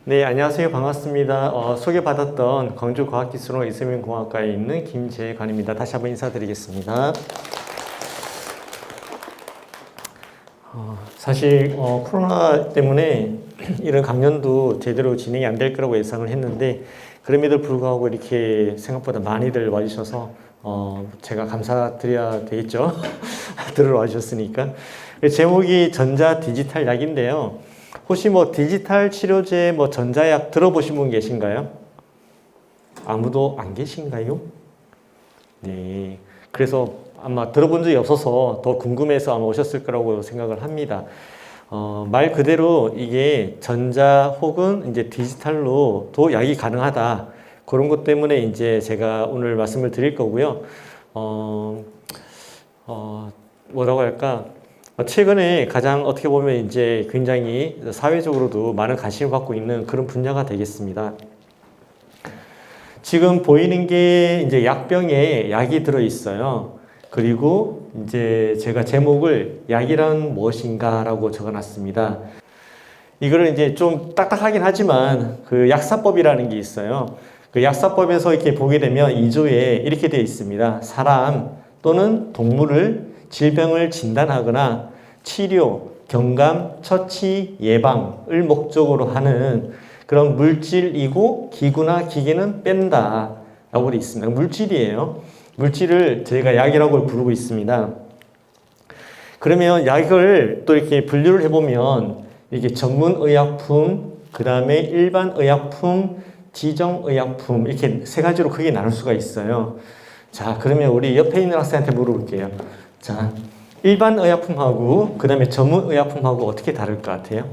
네, 안녕하세요. 반갑습니다. 소개받았던 광주과학기술원 이수민공학과에 있는 김재관입니다. 다시 한번 인사드리겠습니다. 사실 코로나 때문에 이런 강연도 제대로 진행이 안 될 거라고 예상을 했는데 그럼에도 불구하고 이렇게 생각보다 많이들 와주셔서 제가 감사드려야 되겠죠. 들으러 와주셨으니까. 제목이 전자 디지털 약인데요. 혹시 디지털 치료제 전자약 들어보신 분 계신가요? 아무도 안 계신가요? 네. 그래서 아마 들어본 적이 없어서 더 궁금해서 아마 오셨을 거라고 생각을 합니다. 말 그대로 이게 전자 혹은 이제 디지털로도 약이 가능하다. 그런 것 때문에 이제 제가 오늘 말씀을 드릴 거고요. 뭐라고 할까? 최근에 가장 어떻게 보면 이제 굉장히 사회적으로도 많은 관심을 받고 있는 그런 분야가 되겠습니다. 지금 보이는 게 이제 약병에 약이 들어 있어요. 그리고 이제 제가 제목을 약이란 무엇인가라고 적어놨습니다. 이거를 이제 좀 딱딱하긴 하지만 그 약사법이라는 게 있어요. 그 약사법에서 이렇게 보게 되면 2조에 이렇게 되어 있습니다. 사람 또는 동물을 질병을 진단하거나 치료, 경감, 처치, 예방을 목적으로 하는 그런 물질이고 기구나 기계는 뺀다 라고 되어 있습니다. 물질이에요. 물질을 저희가 약이라고 부르고 있습니다. 그러면 약을 또 이렇게 분류를 해보면 이게 전문의약품, 그 다음에 일반의약품, 지정의약품 이렇게 세 가지로 크게 나눌 수가 있어요. 자, 그러면 우리 옆에 있는 학생한테 물어볼게요. 자, 일반의약품하고 그 다음에 전문의약품하고 어떻게 다를 것 같아요?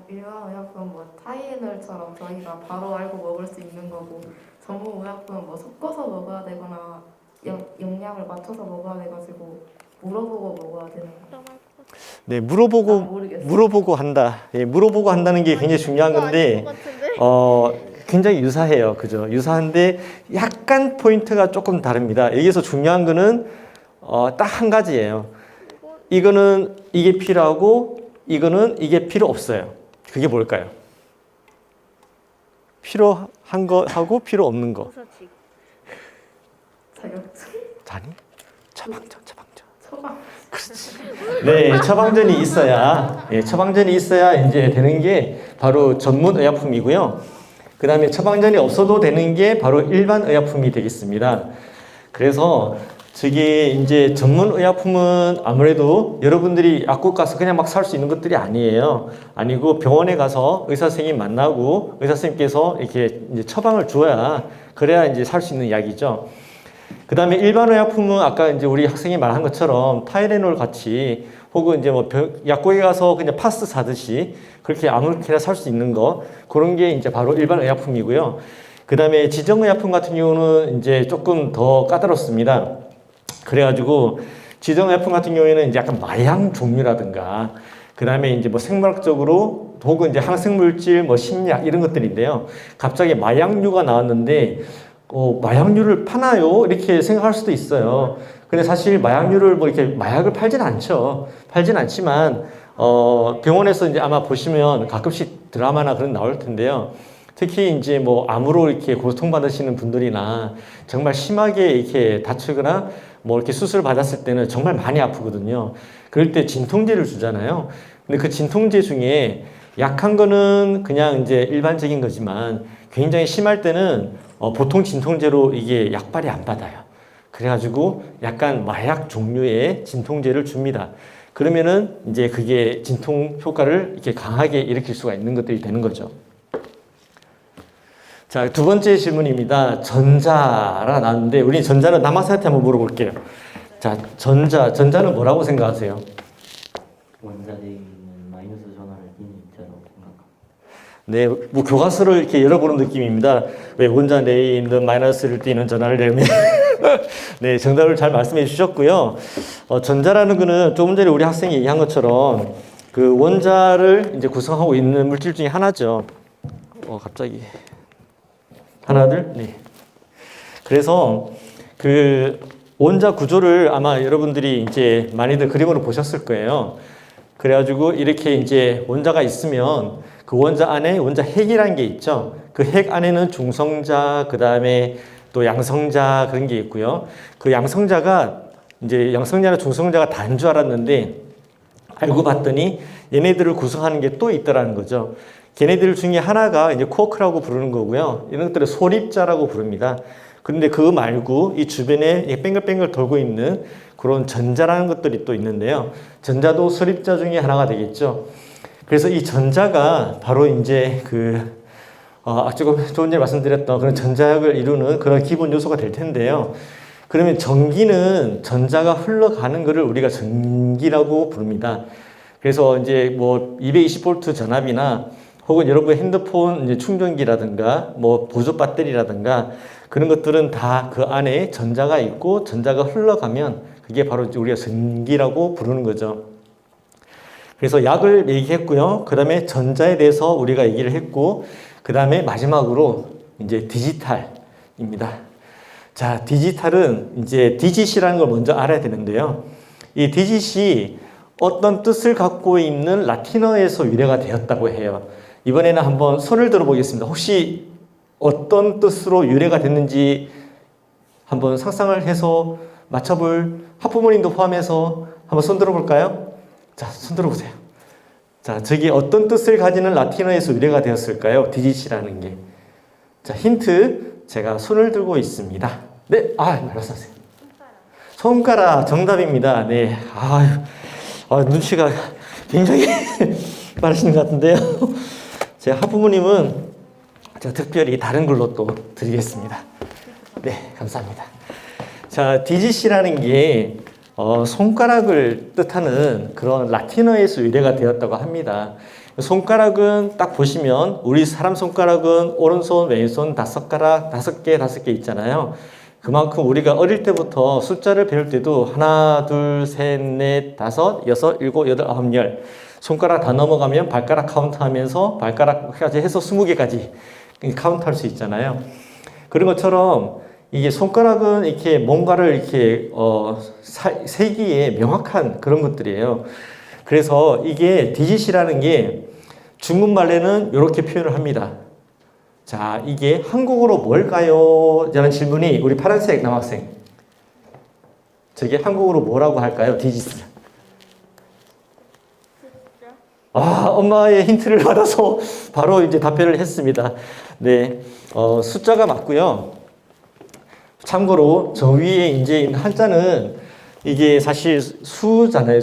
일반의약품은 타이레놀처럼 저희가 바로 알고 먹을 수 있는 거고 전문의약품은 섞어서 먹어야 되거나 영양을 맞춰서 먹어야 돼가지고 물어보고 먹어야 되는 거. 네, 물어보고 한다. 예, 물어보고 한다는 게 굉장히 중요한 건데, 굉장히 유사해요. 그죠? 유사한데, 약간 포인트가 조금 다릅니다. 여기서 중요한 거는, 딱 한 가지예요. 이거는 이게 필요하고, 이거는 이게 필요 없어요. 그게 뭘까요? 필요한 거 하고 필요 없는 거. 자격증. 아니? 처방전. 처방. 그렇지. 네, 처방전이 있어야, 처방전이 있어야 이제 되는 게 바로 전문 의약품이고요. 그 다음에 처방전이 없어도 되는 게 바로 일반 의약품이 되겠습니다. 그래서 저게 이제 전문 의약품은 아무래도 여러분들이 약국 가서 그냥 막 살 수 있는 것들이 아니에요. 아니고 병원에 가서 의사 선생님 만나고 의사 선생님께서 이렇게 이제 처방을 주어야 그래야 이제 살 수 있는 약이죠. 그 다음에 일반 의약품은 아까 이제 우리 학생이 말한 것처럼 타이레놀 같이 혹은 이제 약국에 가서 그냥 파스 사듯이 그렇게 아무렇게나 살 수 있는 거 그런 게 이제 바로 일반 의약품이고요. 그 다음에 지정의약품 같은 경우는 이제 조금 더 까다롭습니다. 그래가지고 지정의약품 같은 경우에는 이제 약간 마약 종류라든가 그 다음에 이제 생물학적으로 혹은 이제 항생물질 심리학 이런 것들인데요. 갑자기 마약류가 나왔는데 마약류를 파나요? 이렇게 생각할 수도 있어요. 근데 사실 마약류를 이렇게 마약을 팔진 않죠. 팔진 않지만, 병원에서 이제 아마 보시면 가끔씩 드라마나 그런 나올 텐데요. 특히 이제 암으로 이렇게 고통받으시는 분들이나 정말 심하게 이렇게 다치거나 이렇게 수술을 받았을 때는 정말 많이 아프거든요. 그럴 때 진통제를 주잖아요. 근데 그 진통제 중에 약한 거는 그냥 이제 일반적인 거지만 굉장히 심할 때는 보통 진통제로 이게 약발이 안 받아요. 그래가지고 약간 마약 종류의 진통제를 줍니다. 그러면은 이제 그게 진통 효과를 이렇게 강하게 일으킬 수가 있는 것들이 되는 거죠. 자, 두 번째 질문입니다. 전자라 나왔는데, 우리 전자는 남학생한테 한번 물어볼게요. 자, 전자는 뭐라고 생각하세요? 원자대에 있는 마이너스 전하를 띠는 입자라고 생각합니다. 네, 교과서를 이렇게 열어보는 느낌입니다. 왜 원자 내에 있는 마이너스를 띠는 전하를 내면 네, 정답을 잘 말씀해 주셨고요. 전자라는 거는 조금 전에 우리 학생이 얘기한 것처럼 그 원자를 이제 구성하고 있는 물질 중에 하나죠. 갑자기 하나들. 네. 그래서 그 원자 구조를 아마 여러분들이 이제 많이들 그림으로 보셨을 거예요. 그래가지고 이렇게 이제 원자가 있으면 그 그 원자 안에 원자 핵이라는 게 있죠. 그 핵 안에는 중성자, 그 다음에 또 양성자 그런 게 있고요. 그 양성자가 이제 양성자나 중성자가 다인 줄 알았는데 알고 봤더니 얘네들을 구성하는 게 또 있더라는 거죠. 걔네들 중에 하나가 이제 쿼크라고 부르는 거고요. 이런 것들을 소립자라고 부릅니다. 그런데 그거 말고 이 주변에 뱅글뱅글 돌고 있는 그런 전자라는 것들이 또 있는데요. 전자도 소립자 중에 하나가 되겠죠. 그래서 이 전자가 바로 이제 조금 조금 전에 말씀드렸던 그런 전자핵을 이루는 그런 기본 요소가 될 텐데요. 그러면 전기는 전자가 흘러가는 것을 우리가 전기라고 부릅니다. 그래서 이제 뭐 220V 전압이나 혹은 여러분 핸드폰 이제 충전기라든가 뭐 보조 배터리라든가 그런 것들은 다 그 안에 전자가 있고 전자가 흘러가면 그게 바로 우리가 전기라고 부르는 거죠. 그래서 약을 얘기했고요. 그 다음에 전자에 대해서 우리가 얘기를 했고, 그 다음에 마지막으로 이제 디지털입니다. 자, 디지털은 이제 디짓이라는 걸 먼저 알아야 되는데요. 이 디짓이 어떤 뜻을 갖고 있는 라틴어에서 유래가 되었다고 해요. 이번에는 한번 손을 들어보겠습니다. 혹시 어떤 뜻으로 유래가 됐는지 한번 상상을 해서 맞춰볼 학부모님도 포함해서 한번 손 들어볼까요? 자, 손 들어보세요. 자, 저기 어떤 뜻을 가지는 라틴어에서 유래가 되었을까요? 디짓이라는 게. 자, 힌트. 제가 손을 들고 있습니다. 네, 말씀하세요. 손가락 정답입니다. 네, 눈치가 굉장히 빠르신 것 같은데요. 제 학부모님은 제가 특별히 다른 걸로 또 드리겠습니다. 네, 감사합니다. 자, 디짓이라는 게 손가락을 뜻하는 그런 라틴어에서 유래가 되었다고 합니다. 손가락은 딱 보시면 우리 사람 손가락은 오른손, 왼손 5개 있잖아요. 그만큼 우리가 어릴 때부터 숫자를 배울 때도 하나, 둘, 셋, 넷, 다섯, 여섯, 일곱, 여덟, 아홉, 열 손가락 다 넘어가면 발가락 카운트하면서 발가락까지 해서 20개까지 카운트할 수 있잖아요. 그런 것처럼 이게 손가락은 이렇게 뭔가를 이렇게 세기에 명확한 그런 것들이에요. 그래서 이게 디짓이라는 게 중국말에는 이렇게 표현을 합니다. 자, 이게 한국어로 뭘까요? 라는 질문이 우리 파란색 남학생. 저게 한국어로 뭐라고 할까요? 디짓. 엄마의 힌트를 받아서 바로 이제 답변을 했습니다. 네, 숫자가 맞고요. 참고로 저 위에 이제 있는 한자는 이게 사실 수잖아요.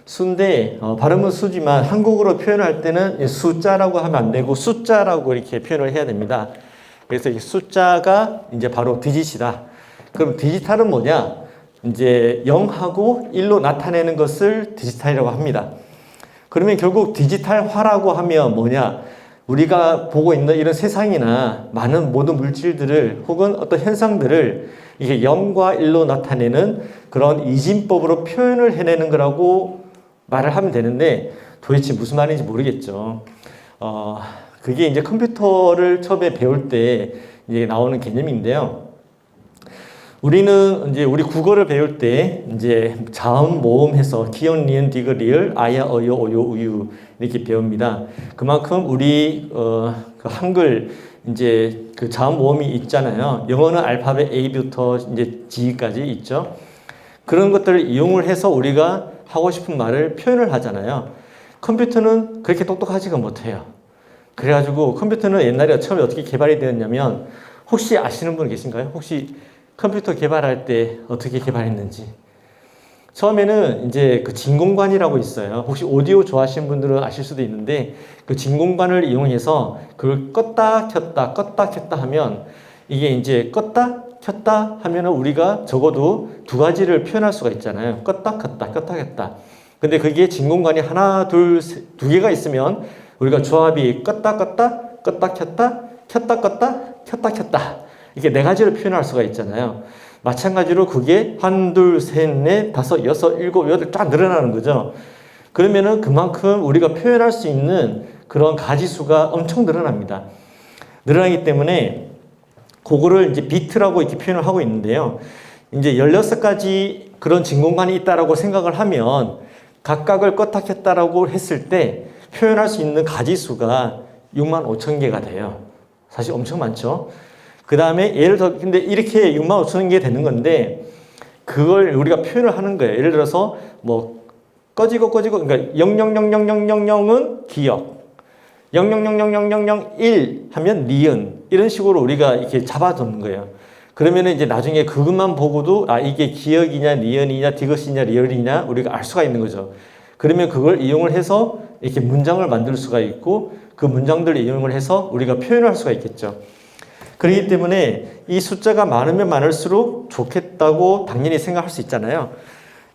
수인데 발음은 수지만 한국어로 표현할 때는 숫자라고 하면 안 되고 숫자라고 이렇게 표현을 해야 됩니다. 그래서 이 숫자가 이제 바로 디짓이다. 그럼 디지털은 뭐냐? 이제 0하고 1로 나타내는 것을 디지털이라고 합니다. 그러면 결국 디지털화라고 하면 뭐냐? 우리가 보고 있는 이런 세상이나 많은 모든 물질들을 혹은 어떤 현상들을 이게 0과 1로 나타내는 그런 이진법으로 표현을 해내는 거라고 말을 하면 되는데 도대체 무슨 말인지 모르겠죠. 그게 이제 컴퓨터를 처음에 배울 때 이제 나오는 개념인데요. 우리는 이제 우리 국어를 배울 때 이제 자음 모음해서 기역, 니은, 디귿, 리을, 아야, 어요, 오요, 우유 이렇게 배웁니다. 그만큼 우리 그 한글 이제 그 자음 모음이 있잖아요. 영어는 알파벳 A부터 이제 G까지 있죠. 그런 것들을 이용을 해서 우리가 하고 싶은 말을 표현을 하잖아요. 컴퓨터는 그렇게 똑똑하지가 못해요. 그래가지고 컴퓨터는 옛날에 처음에 어떻게 개발이 되었냐면 혹시 아시는 분 계신가요? 혹시 컴퓨터 개발할 때 어떻게 개발했는지. 처음에는 이제 그 진공관이라고 있어요. 혹시 오디오 좋아하시는 분들은 아실 수도 있는데 그 진공관을 이용해서 그걸 껐다 켰다 하면 이게 이제 껐다 켰다 하면은 우리가 적어도 두 가지를 표현할 수가 있잖아요. 껐다 켰다. 근데 그게 진공관이 하나, 둘, 두 개가 있으면 우리가 조합이 껐다 켰다 이게 네 가지를 표현할 수가 있잖아요. 마찬가지로 그게 한, 둘, 셋, 넷, 다섯, 여섯, 일곱, 여덟 쫙 늘어나는 거죠. 그러면은 그만큼 우리가 표현할 수 있는 그런 가지수가 엄청 늘어납니다. 늘어나기 때문에 그거를 이제 비트라고 이렇게 표현을 하고 있는데요. 이제 16가지 그런 진공관이 있다라고 생각을 하면 각각을 껐다 켰다라고 했을 때 표현할 수 있는 가지수가 6만 5천 개가 돼요. 사실 엄청 많죠. 그 다음에 예를 들어 근데 이렇게 6만 5천 개 되는 건데 그걸 우리가 표현을 하는 거예요. 예를 들어서 뭐 꺼지고 그러니까 0000000은 기억 0000001 하면 니은 이런 식으로 우리가 이렇게 잡아두는 거예요. 그러면 이제 나중에 그것만 보고도 아 이게 기억이냐 니은이냐 디귿이냐 리얼이냐 우리가 알 수가 있는 거죠. 그러면 그걸 이용을 해서 이렇게 문장을 만들 수가 있고 그 문장들을 이용을 해서 우리가 표현을 할 수가 있겠죠. 그렇기 때문에 이 숫자가 많으면 많을수록 좋겠다고 당연히 생각할 수 있잖아요.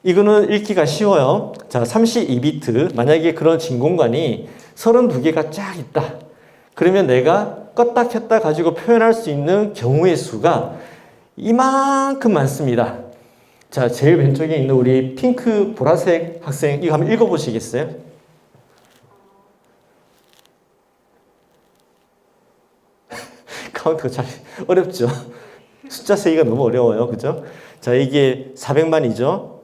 이거는 읽기가 쉬워요. 자, 32비트. 만약에 그런 진공관이 32개가 쫙 있다. 그러면 내가 껐다 켰다 가지고 표현할 수 있는 경우의 수가 이만큼 많습니다. 자, 제일 왼쪽에 있는 우리 핑크 보라색 학생 이거 한번 읽어보시겠어요? 카운트가 잘 어렵죠. 숫자 세기가 너무 어려워요. 그죠? 자, 이게 400만이죠.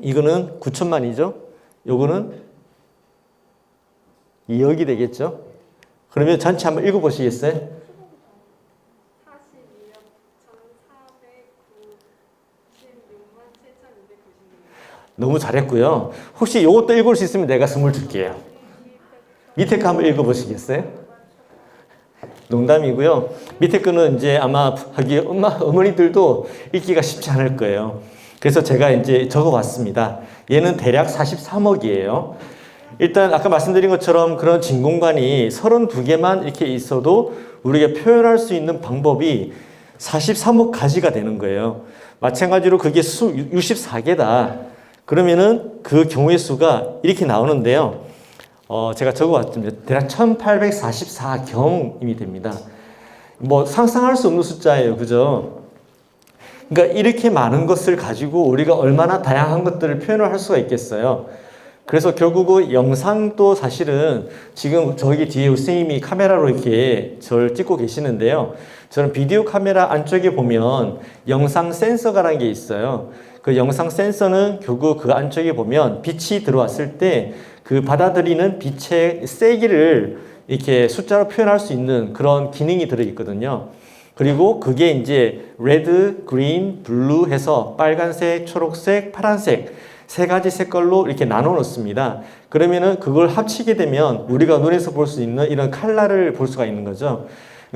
이거는 9천만이죠. 요거는 2억이 되겠죠. 그러면 전체 한번 읽어보시겠어요? 42억 1496만 7,296. 너무 잘했고요. 혹시 요것도 읽을 수 있으면 내가 선물 줄게요. 밑에 거 한번 읽어보시겠어요? 농담이고요. 밑에 거는 이제 아마 어머니들도 읽기가 쉽지 않을 거예요. 그래서 제가 이제 적어봤습니다. 얘는 대략 43억이에요. 일단 아까 말씀드린 것처럼 그런 진공관이 32개만 이렇게 있어도 우리가 표현할 수 있는 방법이 43억 가지가 되는 거예요. 마찬가지로 그게 64개다. 그러면은 그 경우의 수가 이렇게 나오는데요. 제가 적어봤습니다. 대략 1844경임이 됩니다. 뭐 상상할 수 없는 숫자예요. 그죠? 그러니까 이렇게 많은 것을 가지고 우리가 얼마나 다양한 것들을 표현을 할 수가 있겠어요. 그래서 결국은 영상도 사실은 지금 저기 뒤에 선생님이 카메라로 이렇게 저를 찍고 계시는데요. 저는 비디오 카메라 안쪽에 보면 영상 센서가라는 게 있어요. 그 영상 센서는 결국 그 안쪽에 보면 빛이 들어왔을 때 그 받아들이는 빛의 세기를 이렇게 숫자로 표현할 수 있는 그런 기능이 들어있거든요. 그리고 그게 이제 레드, 그린, 블루 해서 빨간색, 초록색, 파란색 세 가지 색깔로 이렇게 나눠 놓습니다. 그러면은 그걸 합치게 되면 우리가 눈에서 볼 수 있는 이런 컬러를 볼 수가 있는 거죠.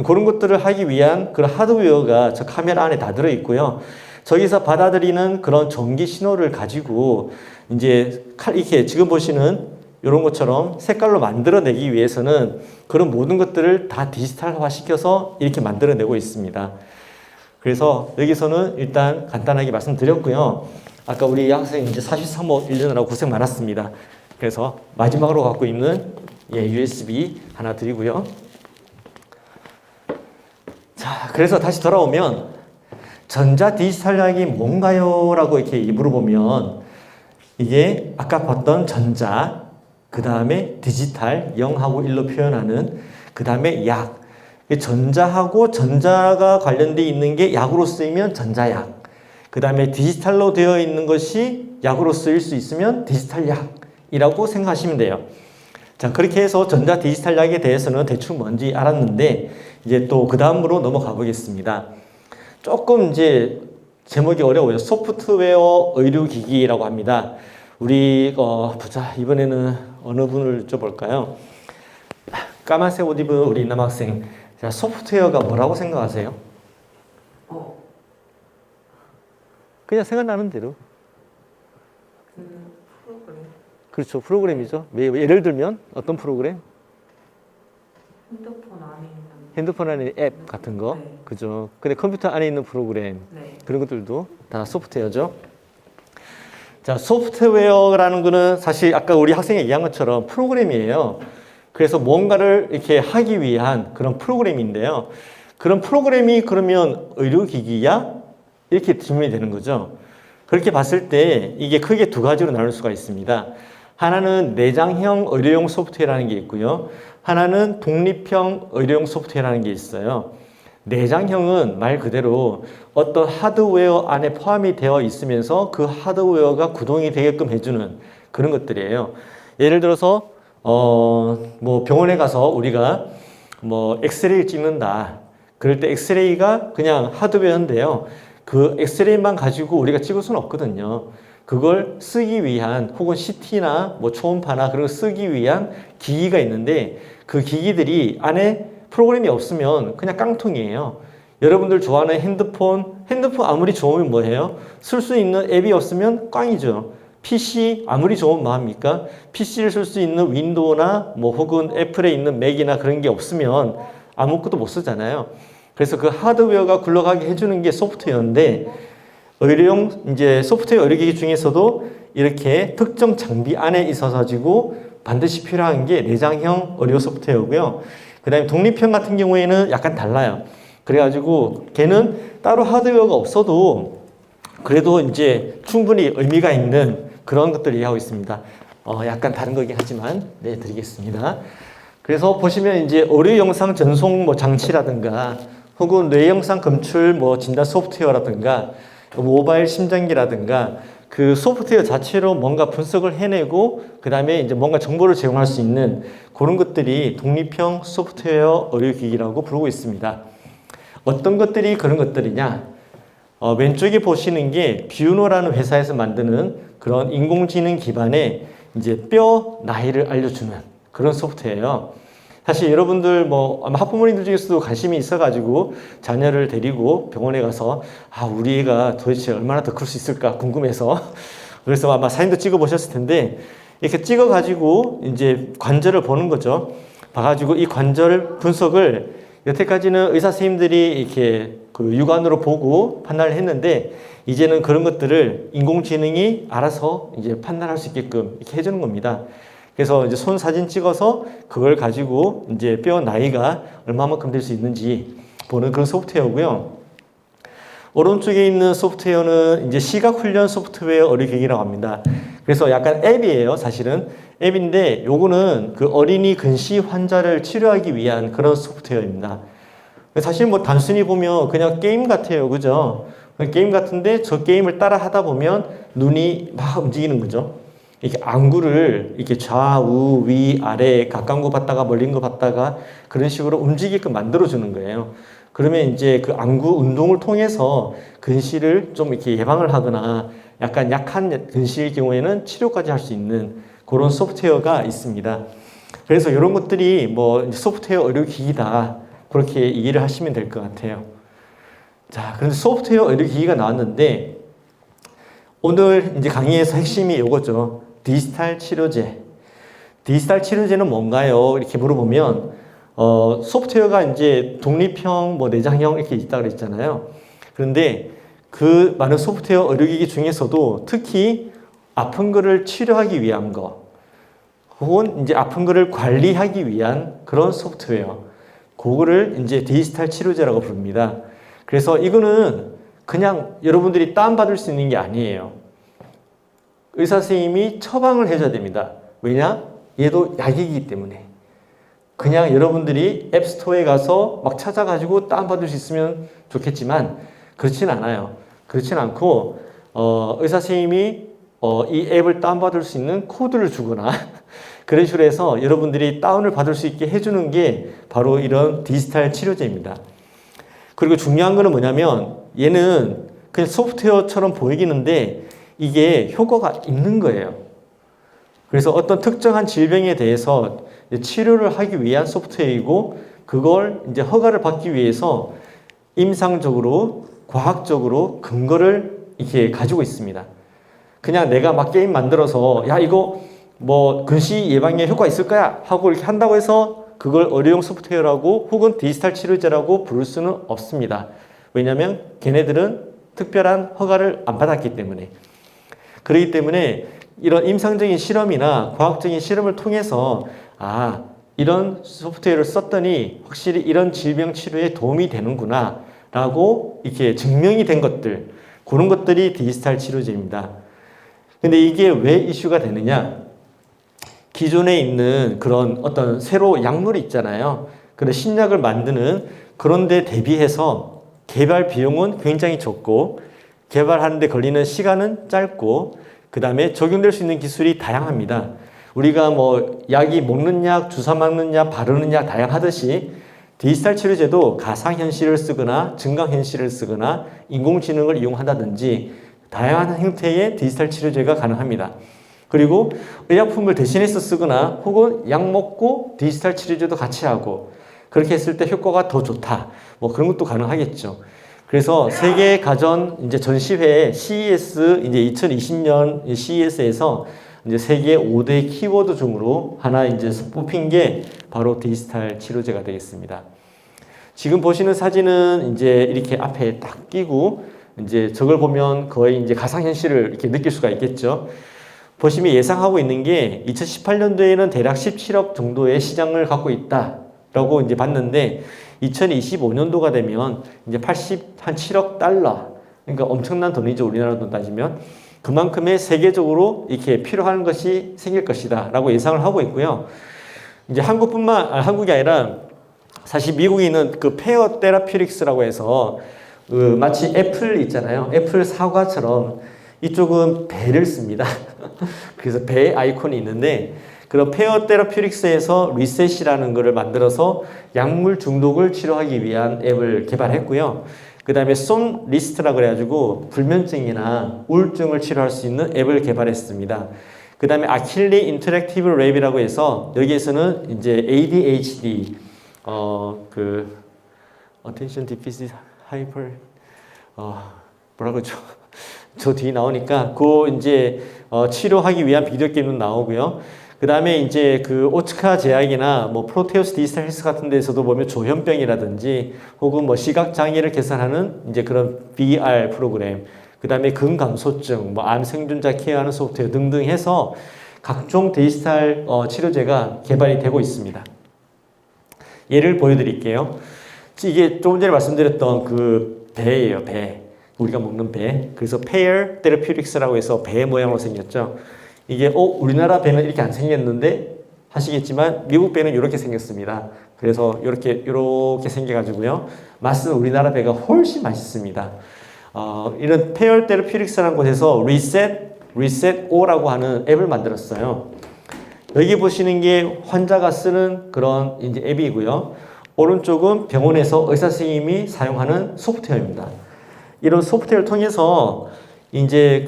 그런 것들을 하기 위한 그런 하드웨어가 저 카메라 안에 다 들어 있고요. 저기서 받아들이는 그런 전기 신호를 가지고 이제 이렇게 지금 보시는 이런 것처럼 색깔로 만들어내기 위해서는 그런 모든 것들을 다 디지털화 시켜서 이렇게 만들어내고 있습니다. 그래서 여기서는 일단 간단하게 말씀드렸고요. 아까 우리 학생 이제 43억 읽느라고 고생 많았습니다. 그래서 마지막으로 갖고 있는 USB 하나 드리고요. 자, 그래서 다시 돌아오면 전자 디지털약이 뭔가요? 라고 이렇게 물어보면 이게 아까 봤던 전자, 그 다음에 디지털, 0하고 1로 표현하는 그 다음에 약. 전자하고 전자가 관련되어 있는 게 약으로 쓰이면 전자약. 그 다음에 디지털로 되어 있는 것이 약으로 쓰일 수 있으면 디지털 약이라고 생각하시면 돼요. 자, 그렇게 해서 전자 디지털 약에 대해서는 대충 뭔지 알았는데 이제 또 그 다음으로 넘어가 보겠습니다. 조금 이제 제목이 어려워요. 소프트웨어 의료기기라고 합니다. 우리 보자, 이번에는 어느 분을 여쭤볼까요? 까만색 옷 입은 우리 남학생. 자, 소프트웨어가 뭐라고 생각하세요? 그냥 생각나는 대로. 프로그램. 그렇죠. 프로그램이죠. 예를 들면 어떤 프로그램? 핸드폰 안에 있는. 핸드폰 안에 앱 같은 거. 네. 그죠. 근데 컴퓨터 안에 있는 프로그램. 네. 그런 것들도 다 소프트웨어죠. 자, 소프트웨어라는 거는 사실 아까 우리 학생이 얘기한 것처럼 프로그램이에요. 그래서 뭔가를 이렇게 하기 위한 그런 프로그램인데요. 그런 프로그램이 그러면 의료기기야? 이렇게 질문이 되는 거죠. 그렇게 봤을 때 이게 크게 두 가지로 나눌 수가 있습니다. 하나는 내장형 의료용 소프트웨어라는 게 있고요. 하나는 독립형 의료용 소프트웨어라는 게 있어요. 내장형은 말 그대로 어떤 하드웨어 안에 포함이 되어 있으면서 그 하드웨어가 구동이 되게끔 해주는 그런 것들이에요. 예를 들어서 뭐 병원에 가서 우리가 뭐 엑스레이를 찍는다. 그럴 때 엑스레이가 그냥 하드웨어인데요. 그 엑스레이만 가지고 우리가 찍을 수는 없거든요. 그걸 쓰기 위한 혹은 CT나 뭐 초음파나 그런 거 쓰기 위한 기기가 있는데 그 기기들이 안에 프로그램이 없으면 그냥 깡통이에요. 여러분들 좋아하는 핸드폰 아무리 좋으면 뭐예요? 쓸 수 있는 앱이 없으면 꽝이죠. PC 아무리 좋으면 뭐합니까? PC를 쓸 수 있는 윈도우나 뭐 혹은 애플에 있는 맥이나 그런 게 없으면 아무것도 못 쓰잖아요. 그래서 그 하드웨어가 굴러가게 해주는 게 소프트웨어인데 의료용 이제 소프트웨어 의료기기 중에서도 이렇게 특정 장비 안에 있어서 가지고 반드시 필요한 게 내장형 의료 소프트웨어고요. 그다음에 독립형 같은 경우에는 약간 달라요. 그래가지고 걔는 따로 하드웨어가 없어도 그래도 이제 충분히 의미가 있는 그런 것들을 이해하고 있습니다. 약간 다른 거긴 하지만 네 드리겠습니다. 그래서 보시면 이제 의료 영상 전송 뭐 장치라든가 혹은 뇌 영상 검출 뭐 진단 소프트웨어라든가 모바일 심장기라든가 그 소프트웨어 자체로 뭔가 분석을 해내고 그 다음에 이제 뭔가 정보를 제공할 수 있는 그런 것들이 독립형 소프트웨어 의료기기라고 부르고 있습니다. 어떤 것들이 그런 것들이냐? 왼쪽에 보시는 게 뷰노라는 회사에서 만드는 그런 인공지능 기반의 이제 뼈 나이를 알려주는 그런 소프트웨어예요. 사실 여러분들 뭐 아마 학부모님들 중에서도 관심이 있어가지고 자녀를 데리고 병원에 가서 우리 애가 도대체 얼마나 더 클 수 있을까 궁금해서 그래서 아마 사진도 찍어 보셨을 텐데 이렇게 찍어 가지고 이제 관절을 보는 거죠. 봐가지고 이 관절 분석을 여태까지는 의사 선생님들이 이렇게 그 육안으로 보고 판단을 했는데 이제는 그런 것들을 인공지능이 알아서 이제 판단할 수 있게끔 이렇게 해주는 겁니다. 그래서 이제 손 사진 찍어서 그걸 가지고 이제 뼈 나이가 얼마만큼 될 수 있는지 보는 그런 소프트웨어고요. 오른쪽에 있는 소프트웨어는 이제 시각 훈련 소프트웨어 의료기기라고 합니다. 그래서 약간 앱이에요, 사실은. 앱인데 요거는 그 어린이 근시 환자를 치료하기 위한 그런 소프트웨어입니다. 사실 뭐 단순히 보면 그냥 게임 같아요, 그죠? 게임 같은데 저 게임을 따라 하다 보면 눈이 막 움직이는 거죠. 이렇게 안구를 이렇게 좌우 위 아래 가까운 거 봤다가 멀린 거 봤다가 그런 식으로 움직이게끔 만들어 주는 거예요. 그러면 이제 그 안구 운동을 통해서 근시를 좀 이렇게 예방을 하거나 약간 약한 근시일 경우에는 치료까지 할 수 있는 그런 소프트웨어가 있습니다. 그래서 이런 것들이 뭐 소프트웨어 의료기기다 그렇게 이해를 하시면 될 것 같아요. 자, 그래서 소프트웨어 의료기기가 나왔는데 오늘 이제 강의에서 핵심이 이거죠. 디지털 치료제. 디지털 치료제는 뭔가요? 이렇게 물어보면 소프트웨어가 이제 독립형, 뭐 내장형 이렇게 있다 그랬잖아요. 그런데 그 많은 소프트웨어 의료기기 중에서도 특히 아픈 거를 치료하기 위한 거, 혹은 이제 아픈 거를 관리하기 위한 그런 소프트웨어, 그거를 이제 디지털 치료제라고 부릅니다. 그래서 이거는 그냥 여러분들이 다운받을 수 있는 게 아니에요. 의사 선생님이 처방을 해줘야 됩니다. 왜냐? 얘도 약이기 때문에. 그냥 여러분들이 앱스토어에 가서 막 찾아가지고 다운받을 수 있으면 좋겠지만 그렇진 않아요. 그렇진 않고 의사 선생님이 이 앱을 다운받을 수 있는 코드를 주거나 그런 식으로 해서 여러분들이 다운을 받을 수 있게 해주는 게 바로 이런 디지털 치료제입니다. 그리고 중요한 거는 뭐냐면 얘는 그냥 소프트웨어처럼 보이기는데 이게 효과가 있는 거예요. 그래서 어떤 특정한 질병에 대해서 치료를 하기 위한 소프트웨어이고 그걸 이제 허가를 받기 위해서 임상적으로 과학적으로 근거를 이렇게 가지고 있습니다. 그냥 내가 막 게임 만들어서 야 이거 뭐 근시 예방에 효과 있을 거야 하고 이렇게 한다고 해서 그걸 의료용 소프트웨어라고 혹은 디지털 치료제라고 부를 수는 없습니다. 왜냐하면 걔네들은 특별한 허가를 안 받았기 때문에. 그렇기 때문에 이런 임상적인 실험이나 과학적인 실험을 통해서 이런 소프트웨어를 썼더니 확실히 이런 질병 치료에 도움이 되는구나 라고 이렇게 증명이 된 것들, 그런 것들이 디지털 치료제입니다. 근데 이게 왜 이슈가 되느냐? 기존에 있는 그런 어떤 새로 약물이 있잖아요. 그런 신약을 만드는 그런 데 대비해서 개발 비용은 굉장히 적고 개발하는 데 걸리는 시간은 짧고 그 다음에 적용될 수 있는 기술이 다양합니다. 우리가 뭐 약이 먹는 약, 주사 맞는 약, 바르는 약 다양하듯이 디지털 치료제도 가상현실을 쓰거나 증강현실을 쓰거나 인공지능을 이용한다든지 다양한 형태의 디지털 치료제가 가능합니다. 그리고 의약품을 대신해서 쓰거나 혹은 약 먹고 디지털 치료제도 같이 하고 그렇게 했을 때 효과가 더 좋다. 뭐 그런 것도 가능하겠죠. 그래서 세계 가전 이제 전시회 CES 이제 2020년 CES에서 이제 세계 5대 키워드 중으로 하나 이제 뽑힌 게 바로 디지털 치료제가 되겠습니다. 지금 보시는 사진은 이제 이렇게 앞에 딱 끼고 이제 저걸 보면 거의 이제 가상현실을 이렇게 느낄 수가 있겠죠. 보시면 예상하고 있는 게 2018년도에는 대략 17억 정도의 시장을 갖고 있다라고 이제 봤는데 2025년도가 되면 이제 한 7억 달러. 그러니까 엄청난 돈이죠. 우리나라 돈 따지면. 그만큼의 세계적으로 이렇게 필요한 것이 생길 것이다 라고 예상을 하고 있고요. 이제 한국이 아니라 사실 미국에 있는 그 페어 테라퓨틱스라고 해서 그 마치 애플 있잖아요. 애플 사과처럼 이쪽은 배를 씁니다. 그래서 배 아이콘이 있는데 그런 페어 테라퓨틱스에서 리셋이라는 것을 만들어서 약물 중독을 치료하기 위한 앱을 개발했고요. 그 다음에 쏨 리스트라고 그래가지고 불면증이나 우울증을 치료할 수 있는 앱을 개발했습니다. 그 다음에 아킬리 인터랙티브 랩이라고 해서 여기에서는 이제 ADHD, attention deficit hyper, 뭐라고 그러죠? 저 뒤에 나오니까 그 이제 치료하기 위한 비디오 게임도 나오고요. 그 다음에 이제 그 오츠카 제약이나 뭐 프로테우스 디지털 헬스 같은 데서도 보면 조현병이라든지 혹은 뭐 시각 장애를 개선하는 이제 그런 VR 프로그램, 그 다음에 근감소증, 뭐 암 생존자 케어하는 소프트웨어 등등 해서 각종 디지털 치료제가 개발이 되고 있습니다. 예를 보여드릴게요. 이게 조금 전에 말씀드렸던 그 배예요, 배. 우리가 먹는 배. 그래서 페어 테라퓨틱스라고 해서 배 모양으로 생겼죠. 이게 우리나라 배는 이렇게 안 생겼는데 하시겠지만 미국 배는 이렇게 생겼습니다. 그래서 이렇게 생겨가지고요. 맛은 우리나라 배가 훨씬 맛있습니다. 이런 페어 테라퓨틱스라는 곳에서 리셋 O라고 하는 앱을 만들었어요. 여기 보시는 게 환자가 쓰는 그런 이제 앱이고요. 오른쪽은 병원에서 의사 선생님이 사용하는 소프트웨어입니다. 이런 소프트웨어를 통해서 이제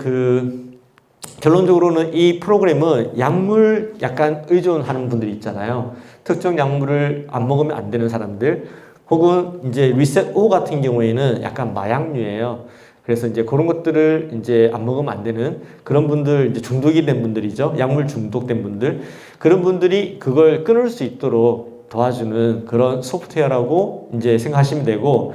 결론적으로는 이 프로그램은 약물 약간 의존하는 분들이 있잖아요. 특정 약물을 안 먹으면 안 되는 사람들, 혹은 이제 리셋 O 같은 경우에는 약간 마약류예요. 그래서 이제 그런 것들을 이제 안 먹으면 안 되는 그런 분들, 이제 중독이 된 분들이죠. 약물 중독된 분들. 그런 분들이 그걸 끊을 수 있도록 도와주는 그런 소프트웨어라고 이제 생각하시면 되고,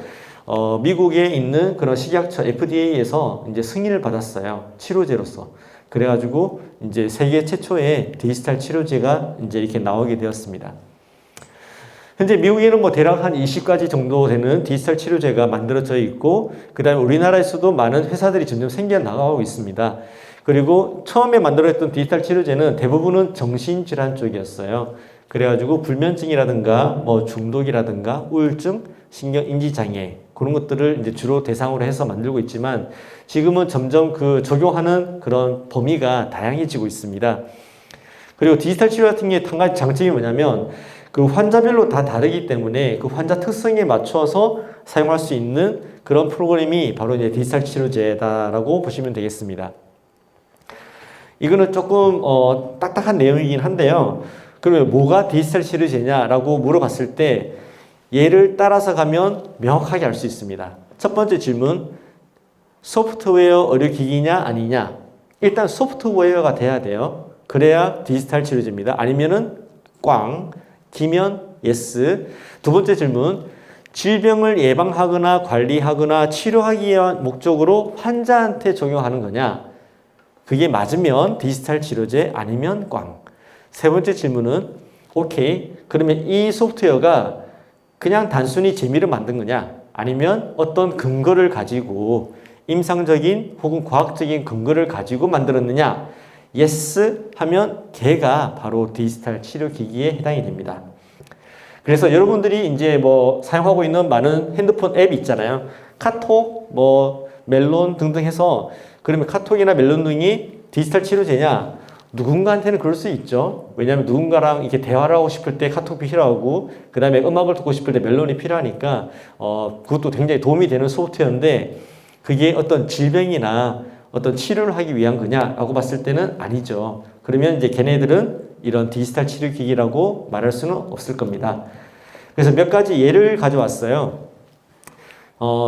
미국에 있는 그런 식약처 FDA에서 이제 승인을 받았어요. 치료제로서. 그래가지고 이제 세계 최초의 디지털 치료제가 이제 이렇게 나오게 되었습니다. 현재 미국에는 뭐 대략 한 20가지 정도 되는 디지털 치료제가 만들어져 있고, 그 다음에 우리나라에서도 많은 회사들이 점점 생겨나가고 있습니다. 그리고 처음에 만들어졌던 디지털 치료제는 대부분은 정신질환 쪽이었어요. 그래가지고 불면증이라든가 뭐 중독이라든가 우울증, 신경인지장애 그런 것들을 이제 주로 대상으로 해서 만들고 있지만 지금은 점점 그 적용하는 그런 범위가 다양해지고 있습니다. 그리고 디지털 치료 같은 게 한 가지 장점이 뭐냐면 그 환자별로 다 다르기 때문에 그 환자 특성에 맞춰서 사용할 수 있는 그런 프로그램이 바로 이제 디지털 치료제다라고 보시면 되겠습니다. 이거는 조금 딱딱한 내용이긴 한데요. 그러면 뭐가 디지털 치료제냐라고 물어봤을 때 얘를 따라서 가면 명확하게 알 수 있습니다. 첫 번째 질문, 소프트웨어 의료기기냐 아니냐? 일단 소프트웨어가 돼야 돼요. 그래야 디지털 치료제입니다. 아니면은 꽝, 기면 예스. 두 번째 질문, 질병을 예방하거나 관리하거나 치료하기 위한 목적으로 환자한테 적용하는 거냐? 그게 맞으면 디지털 치료제, 아니면 꽝. 세 번째 질문은 오케이, 그러면 이 소프트웨어가 그냥 단순히 재미를 만든 거냐? 아니면 어떤 근거를 가지고 임상적인 혹은 과학적인 근거를 가지고 만들었느냐? 예스 하면 걔가 바로 디지털 치료기기에 해당이 됩니다. 그래서 여러분들이 이제 뭐 사용하고 있는 많은 핸드폰 앱 있잖아요. 카톡, 뭐 멜론 등등 해서 그러면 카톡이나 멜론 등이 디지털 치료제냐? 누군가한테는 그럴 수 있죠. 왜냐하면 누군가랑 이렇게 대화를 하고 싶을 때 카톡이 필요하고, 그 다음에 음악을 듣고 싶을 때 멜론이 필요하니까, 그것도 굉장히 도움이 되는 소프트웨어인데, 그게 어떤 질병이나 어떤 치료를 하기 위한 거냐라고 봤을 때는 아니죠. 그러면 이제 걔네들은 이런 디지털 치료기기라고 말할 수는 없을 겁니다. 그래서 몇 가지 예를 가져왔어요.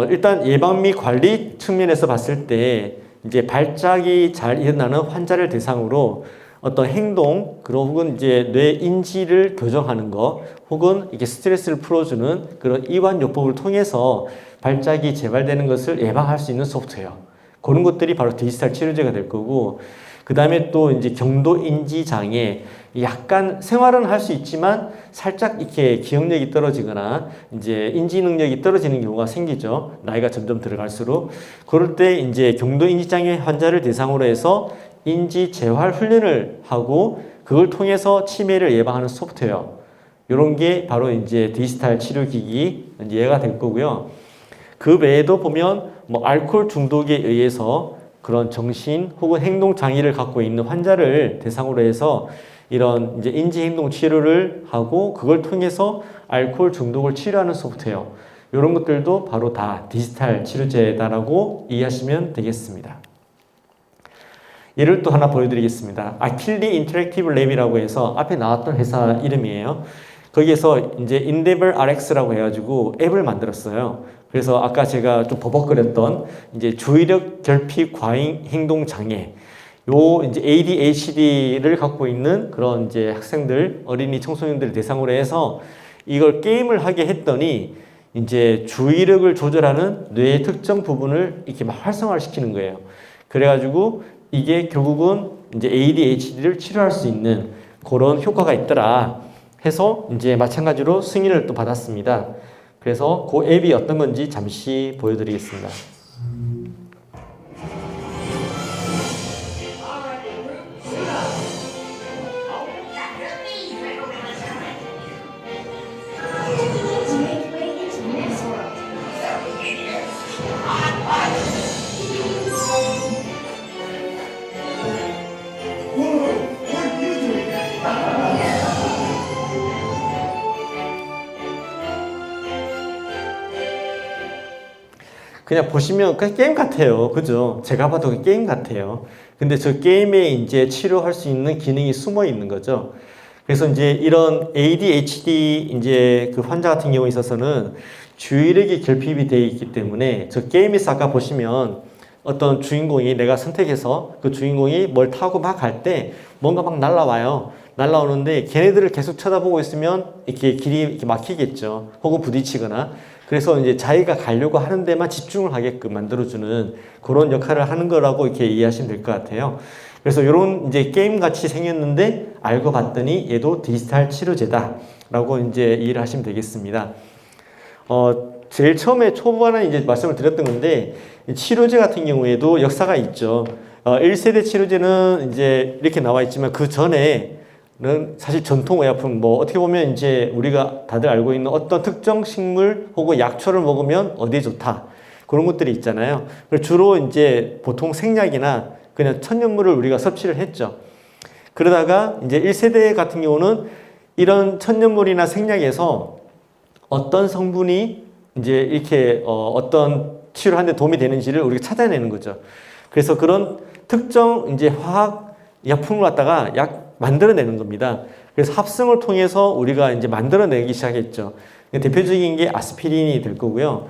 일단 예방 및 관리 측면에서 봤을 때 이제 발작이 잘 일어나는 환자를 대상으로 어떤 행동, 그리고 혹은 이제 뇌 인지를 교정하는 거, 혹은 이렇게 스트레스를 풀어주는 그런 이완요법을 통해서 발작이 재발되는 것을 예방할 수 있는 소프트웨어. 그런 것들이 바로 디지털 치료제가 될 거고, 그 다음에 또 이제 경도 인지 장애, 약간 생활은 할 수 있지만 살짝 이렇게 기억력이 떨어지거나 이제 인지 능력이 떨어지는 경우가 생기죠. 나이가 점점 들어갈수록. 그럴 때 이제 경도 인지 장애 환자를 대상으로 해서 인지 재활 훈련을 하고 그걸 통해서 치매를 예방하는 소프트웨어. 이런 게 바로 이제 디지털 치료기기 예가 될 거고요. 그 외에도 보면 뭐 알코올 중독에 의해서 그런 정신 혹은 행동 장애를 갖고 있는 환자를 대상으로 해서 이런 이제 인지 행동 치료를 하고 그걸 통해서 알코올 중독을 치료하는 소프트웨어. 이런 것들도 바로 다 디지털 치료제다라고 이해하시면 되겠습니다. 예를 또 하나 보여드리겠습니다. 아킬리 인터랙티브 랩이라고 해서 앞에 나왔던 회사 이름이에요. 거기에서 이제 인데블 RX라고 해가지고 앱을 만들었어요. 그래서 아까 제가 좀 버벅거렸던 이제 주의력 결핍 과잉 행동 장애, 요 이제 ADHD를 갖고 있는 그런 이제 학생들, 어린이 청소년들을 대상으로 해서 이걸 게임을 하게 했더니 이제 주의력을 조절하는 뇌의 특정 부분을 이렇게 막 활성화를 시키는 거예요. 그래가지고 이게 결국은 이제 ADHD를 치료할 수 있는 그런 효과가 있더라 해서 이제 마찬가지로 승인을 또 받았습니다. 그래서 그 앱이 어떤 건지 잠시 보여드리겠습니다. 그냥 보시면 그냥 게임 같아요. 그죠? 제가 봐도 게임 같아요. 근데 저 게임에 이제 치료할 수 있는 기능이 숨어 있는 거죠. 그래서 이제 이런 ADHD 이제 그 환자 같은 경우에 있어서는 주의력이 결핍이 되어 있기 때문에 저 게임에서 아까 보시면 어떤 주인공이 내가 선택해서 그 주인공이 뭘 타고 막 갈 때 뭔가 막 날라와요. 날라오는데 걔네들을 계속 쳐다보고 있으면 이렇게 길이 이렇게 막히겠죠. 혹은 부딪히거나. 그래서 이제 자기가 가려고 하는 데만 집중을 하게끔 만들어주는 그런 역할을 하는 거라고 이렇게 이해하시면 될 것 같아요. 그래서 이런 이제 게임 같이 생겼는데 알고 봤더니 얘도 디지털 치료제다라고 이제 이해를 하시면 되겠습니다. 제일 처음에 초반에 이제 말씀을 드렸던 건데 치료제 같은 경우에도 역사가 있죠. 1세대 치료제는 이제 이렇게 나와 있지만 그 전에는 사실 전통 의약품 뭐 어떻게 보면 이제 우리가 다들 알고 있는 어떤 특정 식물 혹은 약초를 먹으면 어디에 좋다 그런 것들이 있잖아요. 주로 이제 보통 생약이나 그냥 천연물을 우리가 섭취를 했죠. 그러다가 이제 1세대 같은 경우는 이런 천연물이나 생약에서 어떤 성분이 이제 이렇게 어떤 치료하는 데 도움이 되는지를 우리가 찾아내는 거죠. 그래서 그런 특정 이제 화학 약품을 갖다가 만들어내는 겁니다. 그래서 합성을 통해서 우리가 이제 만들어내기 시작했죠. 대표적인 게 아스피린이 될 거고요.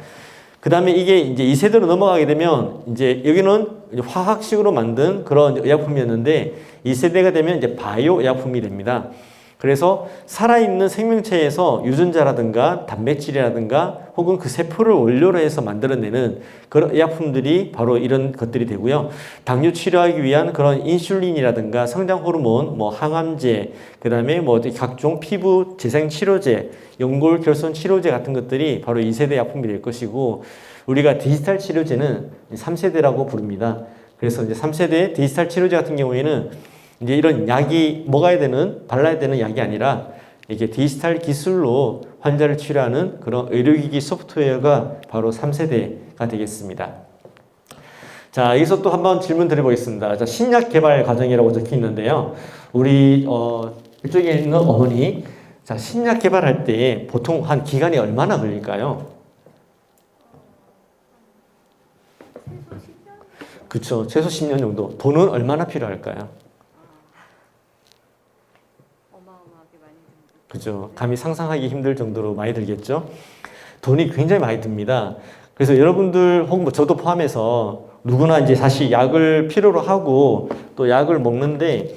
그 다음에 이게 이제 2세대로 넘어가게 되면 이제 여기는 화학식으로 만든 그런 의약품이었는데 2세대가 되면 이제 바이오 의약품이 됩니다. 그래서 살아있는 생명체에서 유전자라든가 단백질이라든가 혹은 그 세포를 원료로 해서 만들어내는 그런 의약품들이 바로 이런 것들이 되고요. 당뇨 치료하기 위한 그런 인슐린이라든가 성장 호르몬, 뭐 항암제, 그 다음에 뭐 각종 피부 재생 치료제, 연골 결손 치료제 같은 것들이 바로 2세대 약품이 될 것이고 우리가 디지털 치료제는 3세대라고 부릅니다. 그래서 이제 3세대 디지털 치료제 같은 경우에는 이제 이런 약이 먹어야 되는, 발라야 되는 약이 아니라 이게 디지털 기술로 환자를 치료하는 그런 의료기기 소프트웨어가 바로 3세대가 되겠습니다. 자, 여기서 또 한번 질문 드려보겠습니다. 자, 신약 개발 과정이라고 적혀 있는데요. 우리 이쪽에 있는 어머니, 자, 신약 개발할 때 보통 한 기간이 얼마나 걸릴까요? 그렇죠. 최소 10년 정도. 돈은 얼마나 필요할까요? 어마어마하게 많이 듭니다. 그죠. 감히 상상하기 힘들 정도로 많이 들겠죠. 돈이 굉장히 많이 듭니다. 그래서 여러분들 혹은 뭐 저도 포함해서 누구나 이제 사실 약을 필요로 하고 또 약을 먹는데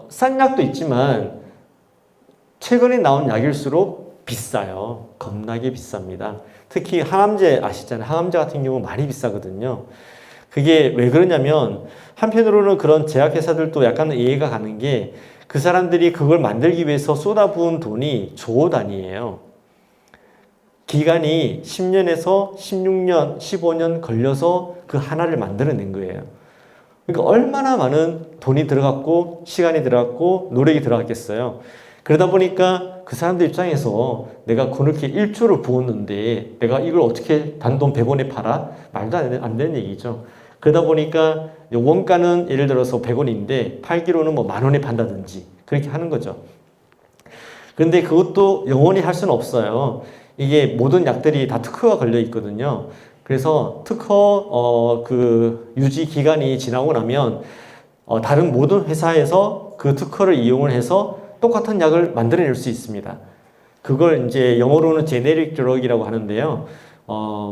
싼 약도 있지만 최근에 나온 약일수록 비싸요. 겁나게 비쌉니다. 특히 항암제 아시잖아요. 항암제 같은 경우 많이 비싸거든요. 그게 왜 그러냐면 한편으로는 그런 제약회사들도 약간 이해가 가는 게 그 사람들이 그걸 만들기 위해서 쏟아부은 돈이 조 단위예요. 기간이 10년에서 16년, 15년 걸려서 그 하나를 만들어낸 거예요. 그러니까 얼마나 많은 돈이 들어갔고 시간이 들어갔고 노력이 들어갔겠어요. 그러다 보니까 그 사람들 입장에서 내가 그렇게 1조를 부었는데 내가 이걸 어떻게 단돈 100원에 팔아? 말도 안 되는 얘기죠. 그러다 보니까 원가는 예를 들어서 100원인데 팔기로는 뭐 10,000원에 판다든지 그렇게 하는 거죠. 그런데 그것도 영원히 할 수는 없어요. 이게 모든 약들이 다 특허가 걸려 있거든요. 그래서 특허 그 유지 기간이 지나고 나면 다른 모든 회사에서 그 특허를 이용을 해서 똑같은 약을 만들어낼 수 있습니다. 그걸 이제 영어로는 제네릭 드럭이라고 하는데요.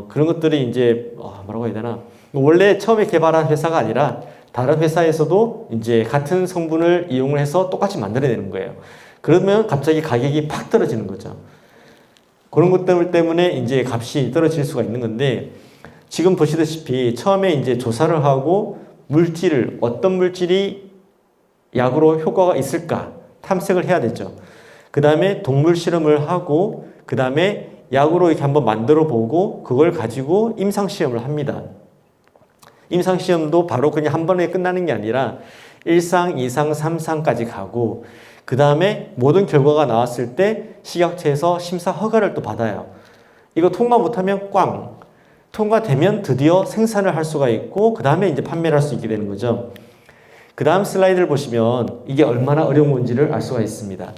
그런 것들이 이제 뭐라고 해야 되나? 원래 처음에 개발한 회사가 아니라 다른 회사에서도 이제 같은 성분을 이용을 해서 똑같이 만들어내는 거예요. 그러면 갑자기 가격이 팍 떨어지는 거죠. 그런 것 때문에 이제 값이 떨어질 수가 있는 건데 지금 보시다시피 처음에 이제 조사를 하고 물질을 어떤 물질이 약으로 효과가 있을까 탐색을 해야 되죠. 그 다음에 동물 실험을 하고 그 다음에 약으로 이렇게 한번 만들어 보고 그걸 가지고 임상 시험을 합니다. 임상 시험도 바로 그냥 한 번에 끝나는 게 아니라 1상, 2상, 3상까지 가고 그 다음에 모든 결과가 나왔을 때 식약처에서 심사 허가를 또 받아요. 이거 통과 못하면 꽝. 통과되면 드디어 생산을 할 수가 있고 그 다음에 이제 판매를 할 수 있게 되는 거죠. 그 다음 슬라이드를 보시면 이게 얼마나 어려운 건지를 알 수가 있습니다.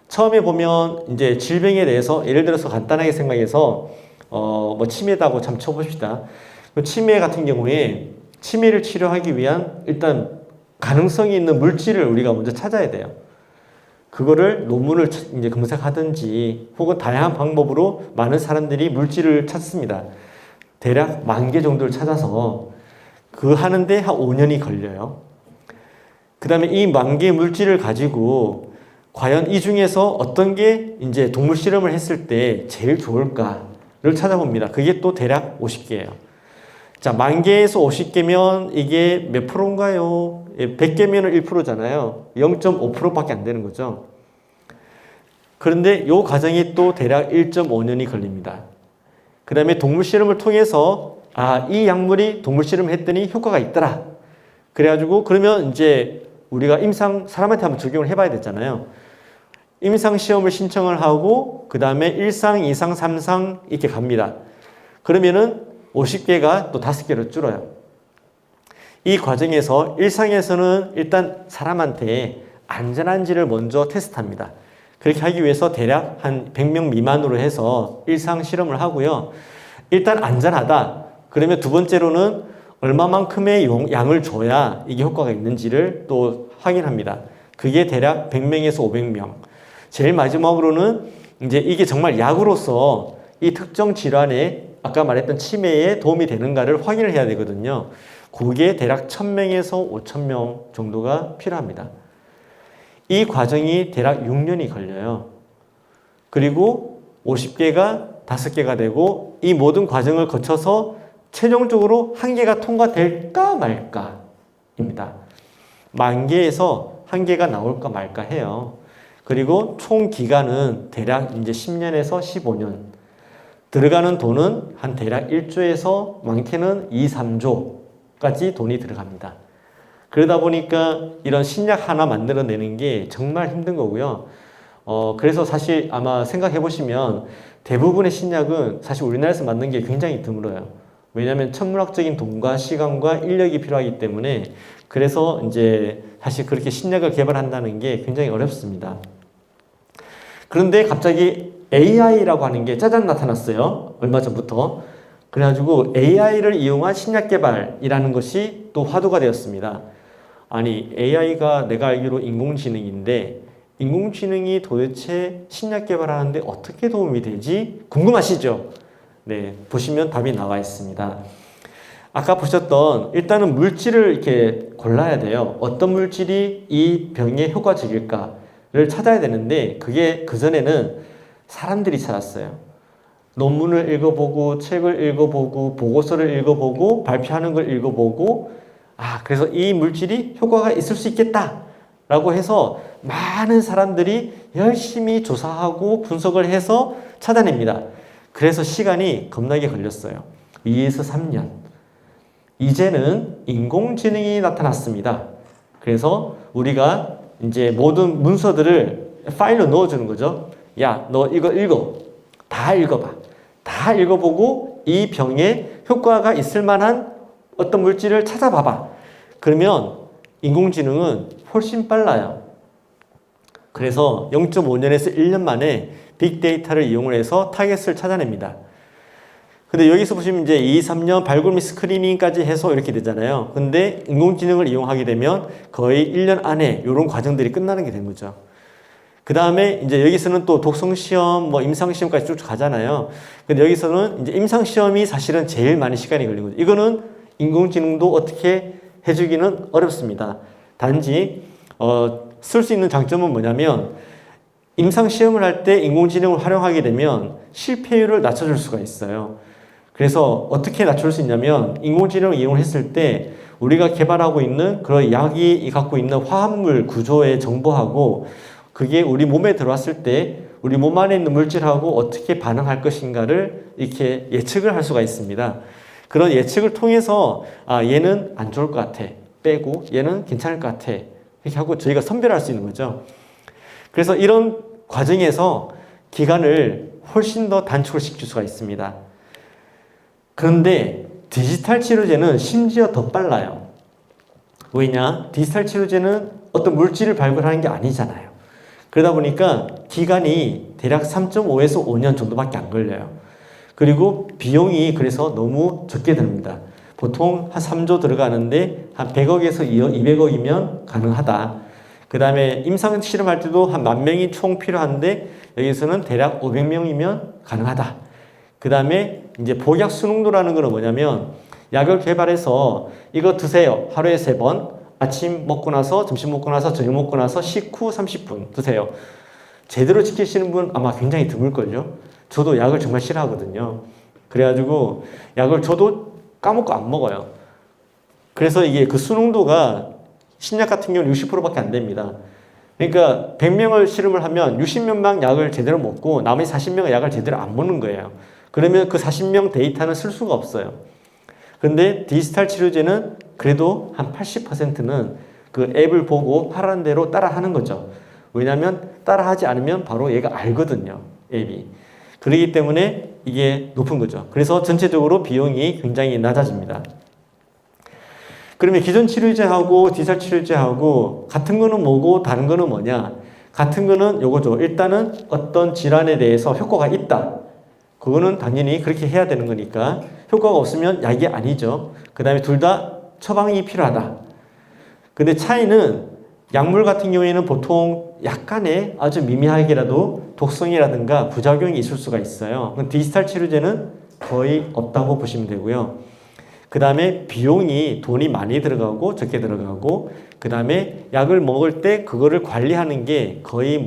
처음에 보면 이제 질병에 대해서 예를 들어서 간단하게 생각해서 뭐 치매다고 참 쳐봅시다. 치매 같은 경우에 치매를 치료하기 위한 일단 가능성이 있는 물질을 우리가 먼저 찾아야 돼요. 그거를 논문을 이제 검색하든지 혹은 다양한 방법으로 많은 사람들이 물질을 찾습니다. 대략 10,000개 정도를 찾아서 그 하는데 한 5년이 걸려요. 그 다음에 이 10,000개의 물질을 가지고 과연 이 중에서 어떤 게 이제 동물 실험을 했을 때 제일 좋을까를 찾아봅니다. 그게 또 대략 50개예요. 자, 10,000개에서 50개면 이게 몇 프로인가요? 100개면 1%잖아요. 0.5%밖에 안 되는 거죠. 그런데 이 과정이 또 대략 1.5년이 걸립니다. 그 다음에 동물 실험을 통해서 이 약물이 동물 실험을 했더니 효과가 있더라. 그래가지고 그러면 이제 우리가 사람한테 한번 적용을 해봐야 되잖아요. 임상 시험을 신청을 하고 그 다음에 1상, 2상, 3상 이렇게 갑니다. 그러면은 50개가 또 5개로 줄어요. 이 과정에서 1상에서는 일단 사람한테 안전한지를 먼저 테스트합니다. 그렇게 하기 위해서 대략 한 100명 미만으로 해서 1상 실험을 하고요. 일단 안전하다. 그러면 두 번째로는 얼마만큼의 양을 줘야 이게 효과가 있는지를 또 확인합니다. 그게 대략 100명에서 500명. 제일 마지막으로는 이제 이게 정말 약으로서 이 특정 질환에 아까 말했던 치매에 도움이 되는가를 확인을 해야 되거든요. 그게 대략 1,000명에서 5,000명 정도가 필요합니다. 이 과정이 대략 6년이 걸려요. 그리고 50개가 5개가 되고 이 모든 과정을 거쳐서 최종적으로 1개가 통과될까 말까입니다. 10,000개에서 1개가 나올까 말까 해요. 그리고 총 기간은 대략 이제 10년에서 15년. 들어가는 돈은 한 대략 1조에서 많게는 2, 3조까지 돈이 들어갑니다. 그러다 보니까 이런 신약 하나 만들어내는 게 정말 힘든 거고요. 그래서 사실 아마 생각해 보시면 대부분의 신약은 사실 우리나라에서 만든 게 굉장히 드물어요. 왜냐하면 천문학적인 돈과 시간과 인력이 필요하기 때문에 그래서 이제 사실 그렇게 신약을 개발한다는 게 굉장히 어렵습니다. 그런데 갑자기 AI라고 하는 게 짜잔 나타났어요. 얼마 전부터. 그래가지고 AI를 이용한 신약 개발이라는 것이 또 화두가 되었습니다. 아니, AI가 내가 알기로 인공지능인데 인공지능이 도대체 신약 개발하는데 어떻게 도움이 되지? 궁금하시죠? 네, 보시면 답이 나와 있습니다. 아까 보셨던 일단은 물질을 이렇게 골라야 돼요. 어떤 물질이 이 병에 효과적일까를 찾아야 되는데 그게 그전에는 사람들이 찾았어요. 논문을 읽어보고 책을 읽어보고 보고서를 읽어보고 발표하는 걸 읽어보고 그래서 이 물질이 효과가 있을 수 있겠다 라고 해서 많은 사람들이 열심히 조사하고 분석을 해서 찾아냅니다. 그래서 시간이 겁나게 걸렸어요. 2에서 3년. 이제는 인공지능이 나타났습니다. 그래서 우리가 이제 모든 문서들을 파일로 넣어주는 거죠. 야, 너 이거 읽어. 다 읽어봐. 다 읽어보고 이 병에 효과가 있을 만한 어떤 물질을 찾아봐봐. 그러면 인공지능은 훨씬 빨라요. 그래서 0.5년에서 1년 만에 빅데이터를 이용을 해서 타겟을 찾아냅니다. 근데 여기서 보시면 이제 2, 3년 발굴 및 스크리닝까지 해서 이렇게 되잖아요. 근데 인공지능을 이용하게 되면 거의 1년 안에 이런 과정들이 끝나는 게 된 거죠. 그 다음에 이제 여기서는 또 독성시험, 뭐 임상시험까지 쭉 가잖아요. 근데 여기서는 이제 임상시험이 사실은 제일 많은 시간이 걸린 거죠. 이거는 인공지능도 어떻게 해주기는 어렵습니다. 단지, 쓸 수 있는 장점은 뭐냐면, 임상시험을 할 때 인공지능을 활용하게 되면 실패율을 낮춰줄 수가 있어요. 그래서 어떻게 낮출 수 있냐면, 인공지능을 이용했을 때 우리가 개발하고 있는 그런 약이 갖고 있는 화합물 구조의 정보하고 그게 우리 몸에 들어왔을 때 우리 몸 안에 있는 물질하고 어떻게 반응할 것인가를 이렇게 예측을 할 수가 있습니다. 그런 예측을 통해서 얘는 안 좋을 것 같아. 빼고 얘는 괜찮을 것 같아. 이렇게 하고 저희가 선별할 수 있는 거죠. 그래서 이런 과정에서 기간을 훨씬 더 단축을 시킬 수가 있습니다. 그런데 디지털 치료제는 심지어 더 빨라요. 왜냐? 디지털 치료제는 어떤 물질을 발굴하는 게 아니잖아요. 그러다 보니까 기간이 대략 3.5에서 5년 정도밖에 안 걸려요. 그리고 비용이 그래서 너무 적게 듭니다. 보통 한 3조 들어가는데 한 100억에서 200억이면 가능하다. 그 다음에 임상 실험할 때도 한 10,000명이 총 필요한데 여기서는 대략 500명이면 가능하다. 그 다음에 이제 복약 수능도라는 거는 뭐냐면 약을 개발해서 이거 드세요. 하루에 3번. 아침 먹고 나서, 점심 먹고 나서, 저녁 먹고 나서 식후 30분 드세요. 제대로 지키시는 분 아마 굉장히 드물걸요. 저도 약을 정말 싫어하거든요. 그래가지고 약을 저도 까먹고 안 먹어요. 그래서 이게 그 수능도가 신약 같은 경우는 60%밖에 안 됩니다. 그러니까 100명을 실험을 하면 60명만 약을 제대로 먹고 나머지 40명은 약을 제대로 안 먹는 거예요. 그러면 그 40명 데이터는 쓸 수가 없어요. 근데 디지털 치료제는 그래도 한 80%는 그 앱을 보고 하라는 대로 따라 하는 거죠. 왜냐하면 따라 하지 않으면 바로 얘가 알거든요. 앱이. 그렇기 때문에 이게 높은 거죠. 그래서 전체적으로 비용이 굉장히 낮아집니다. 그러면 기존 치료제하고 디지털 치료제하고 같은 거는 뭐고 다른 거는 뭐냐? 같은 거는 요거죠. 일단은 어떤 질환에 대해서 효과가 있다. 그거는 당연히 그렇게 해야 되는 거니까 효과가 없으면 약이 아니죠. 그 다음에 둘 다 처방이 필요하다. 근데 차이는 약물 같은 경우에는 보통 약간의 아주 미미하게라도 독성이라든가 부작용이 있을 수가 있어요. 디지털 치료제는 거의 없다고 보시면 되고요. 그 다음에 비용이 돈이 많이 들어가고 적게 들어가고 그 다음에 약을 먹을 때 그거를 관리하는 게 거의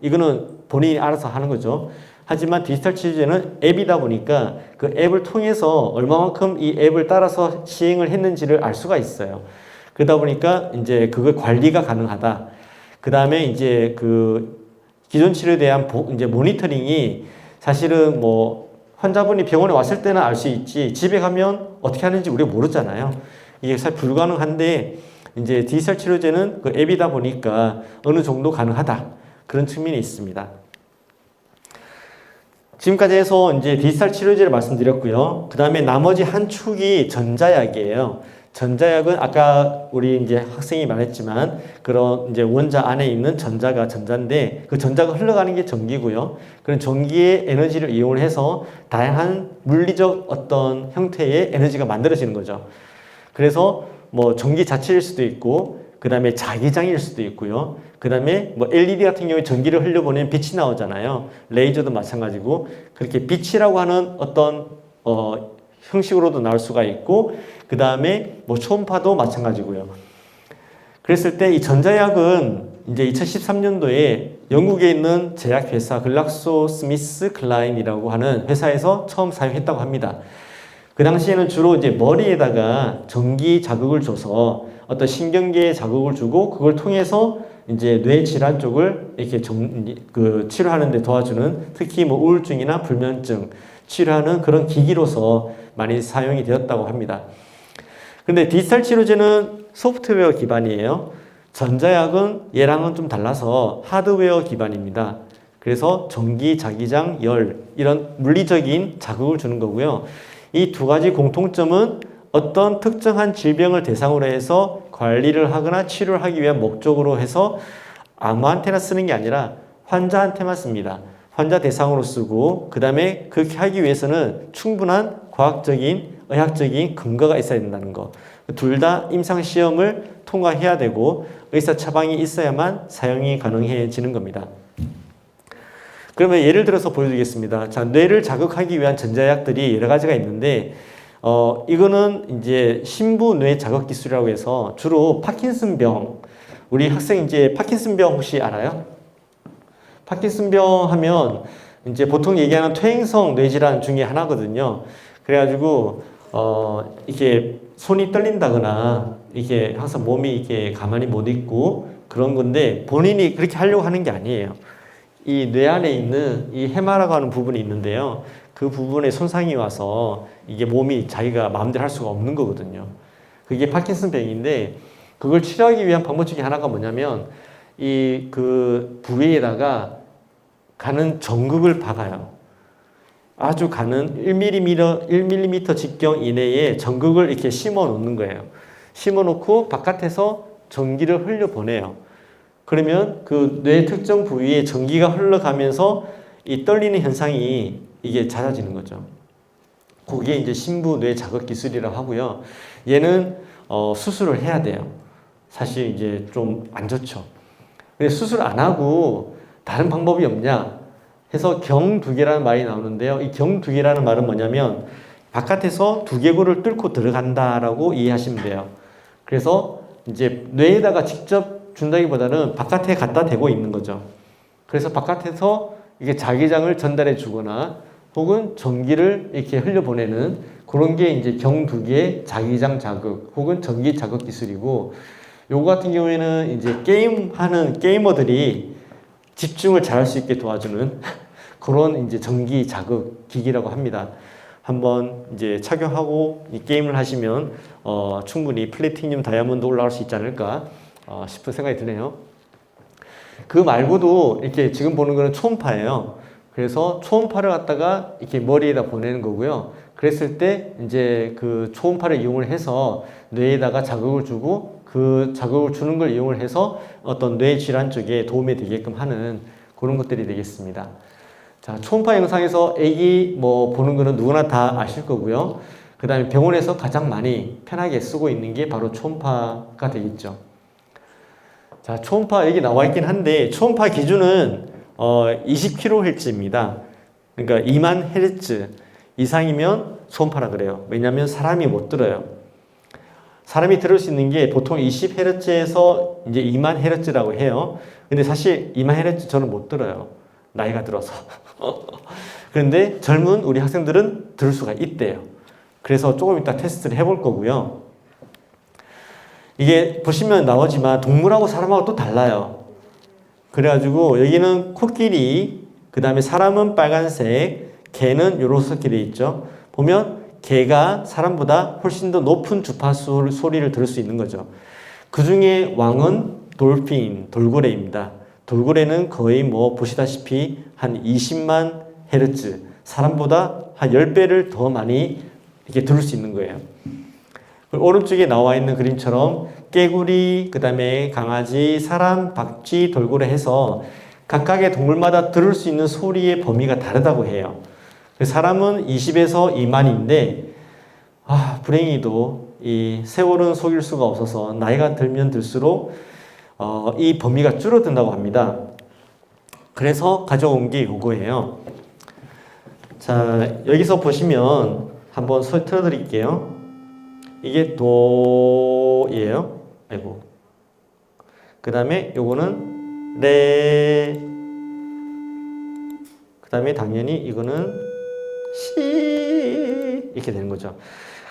이거는 본인이 알아서 하는 거죠. 하지만 디지털 치료제는 앱이다 보니까 그 앱을 통해서 얼마만큼 이 앱을 따라서 시행을 했는지를 알 수가 있어요. 그러다 보니까 이제 그걸 관리가 가능하다. 그 다음에 이제 그 기존 치료에 대한 이제 모니터링이 사실은 환자분이 병원에 왔을 때는 알 수 있지 집에 가면 어떻게 하는지 우리가 모르잖아요. 이게 사실 불가능한데 이제 디지털 치료제는 그 앱이다 보니까 어느 정도 가능하다. 그런 측면이 있습니다. 지금까지 해서 이제 디지털 치료제를 말씀드렸고요. 그 다음에 나머지 한 축이 전자약이에요. 전자약은 아까 우리 이제 학생이 말했지만 그런 이제 원자 안에 있는 전자가 전자인데 그 전자가 흘러가는 게 전기고요. 그런 전기의 에너지를 이용해서 다양한 물리적 어떤 형태의 에너지가 만들어지는 거죠. 그래서 뭐 전기 자체일 수도 있고 그 다음에 자기장일 수도 있고요. 그 다음에 뭐 LED 같은 경우에 전기를 흘려보내면 빛이 나오잖아요. 레이저도 마찬가지고 그렇게 빛이라고 하는 어떤 형식으로도 나올 수가 있고 그 다음에 뭐 초음파도 마찬가지고요. 그랬을 때 이 전자약은 이제 2013년도에 영국에 있는 제약회사 글락소 스미스 클라인이라고 하는 회사에서 처음 사용했다고 합니다. 그 당시에는 주로 이제 머리에다가 전기 자극을 줘서 어떤 신경계에 자극을 주고 그걸 통해서 이제 뇌 질환 쪽을 이렇게 치료하는 데 도와주는 특히 뭐 우울증이나 불면증 치료하는 그런 기기로서 많이 사용이 되었다고 합니다. 근데 디지털 치료제는 소프트웨어 기반이에요. 전자약은 얘랑은 좀 달라서 하드웨어 기반입니다. 그래서 전기, 자기장, 열 이런 물리적인 자극을 주는 거고요. 이 두 가지 공통점은 어떤 특정한 질병을 대상으로 해서 관리를 하거나 치료를 하기 위한 목적으로 해서 아무한테나 쓰는 게 아니라 환자한테만 씁니다. 환자 대상으로 쓰고 그 다음에 그렇게 하기 위해서는 충분한 과학적인 의학적인 근거가 있어야 된다는 거. 둘 다 임상시험을 통과해야 되고 의사 처방이 있어야만 사용이 가능해지는 겁니다. 그러면 예를 들어서 보여드리겠습니다. 자, 뇌를 자극하기 위한 전자약들이 여러 가지가 있는데 이거는 이제 신부뇌 자극 기술이라고 해서 주로 파킨슨병, 우리 학생 이제 파킨슨병 혹시 알아요? 파킨슨병 하면 이제 보통 얘기하는 퇴행성 뇌질환 중에 하나거든요. 그래가지고 이게 손이 떨린다거나 이게 항상 몸이 이게 가만히 못 있고 그런 건데 본인이 그렇게 하려고 하는 게 아니에요. 이 뇌 안에 있는 이 해마라고 하는 부분이 있는데요. 그 부분에 손상이 와서 이게 몸이 자기가 마음대로 할 수가 없는 거거든요. 그게 파킨슨병인데 그걸 치료하기 위한 방법 중에 하나가 뭐냐면 이 그 부위에다가 가는 전극을 박아요. 아주 가는 1mm 직경 이내에 전극을 이렇게 심어 놓는 거예요. 심어 놓고 바깥에서 전기를 흘려 보내요. 그러면 그 뇌 특정 부위에 전기가 흘러가면서 이 떨리는 현상이 이게 잦아지는 거죠. 그게 이제 신부 뇌 자극 기술이라고 하고요. 얘는 수술을 해야 돼요. 사실 이제 좀 안 좋죠. 근데 수술 안 하고 다른 방법이 없냐 해서 경두개라는 말이 나오는데요. 이 경두개라는 말은 뭐냐면 바깥에서 두개골을 뚫고 들어간다라고 이해하시면 돼요. 그래서 이제 뇌에다가 직접 준다기보다는 바깥에 갖다 대고 있는 거죠. 그래서 바깥에서 이게 자기장을 전달해 주거나 혹은 전기를 이렇게 흘려보내는 그런 게 이제 경두개 자기장 자극 혹은 전기 자극 기술이고 요거 같은 경우에는 이제 게임하는 게이머들이 집중을 잘할 수 있게 도와주는 그런 이제 전기 자극 기기라고 합니다. 한번 이제 착용하고 이 게임을 하시면 충분히 플래티늄 다이아몬드 올라갈 수 있지 않을까 싶은 생각이 드네요. 그 말고도 이렇게 지금 보는 거는 초음파예요. 그래서 초음파를 갖다가 이렇게 머리에다 보내는 거고요. 그랬을 때 이제 그 초음파를 이용을 해서 뇌에다가 자극을 주고 그 자극을 주는 걸 이용을 해서 어떤 뇌 질환 쪽에 도움이 되게끔 하는 그런 것들이 되겠습니다. 자, 초음파 영상에서 애기 뭐 보는 거는 누구나 다 아실 거고요. 그 다음에 병원에서 가장 많이 편하게 쓰고 있는 게 바로 초음파가 되겠죠. 자, 초음파 여기 나와 있긴 한데 초음파 기준은 20kHz입니다. 그러니까 2만 헤르츠 이상이면 초음파라 그래요. 왜냐하면 사람이 못 들어요. 사람이 들을 수 있는 게 보통 20Hz에서 이제 2만 헤르츠라고 해요. 근데 사실 2만 헤르츠 저는 못 들어요. 나이가 들어서. 그런데 젊은 우리 학생들은 들을 수가 있대요. 그래서 조금 이따 테스트를 해볼 거고요. 이게 보시면 나오지만 동물하고 사람하고 또 달라요. 그래가지고 여기는 코끼리, 그 다음에 사람은 빨간색, 개는 요렇게 돼 있죠. 보면 개가 사람보다 훨씬 더 높은 주파수 소리를 들을 수 있는 거죠. 그 중에 왕은 돌핀, 돌고래입니다. 돌고래는 거의 뭐 보시다시피 한 20만 헤르츠, 사람보다 한 10배를 더 많이 이렇게 들을 수 있는 거예요. 오른쪽에 나와 있는 그림처럼 깨구리, 그 다음에 강아지, 사람, 박쥐, 돌고래 해서 각각의 동물마다 들을 수 있는 소리의 범위가 다르다고 해요. 사람은 20에서 2만인데 불행히도 이 세월은 속일 수가 없어서 나이가 들면 들수록 이 범위가 줄어든다고 합니다. 그래서 가져온 게 이거예요. 자, 여기서 보시면 한번 틀어드릴게요. 이게 도예요. 아이고. 그 다음에 요거는 레. 그 다음에 당연히 이거는 시. 이렇게 되는 거죠.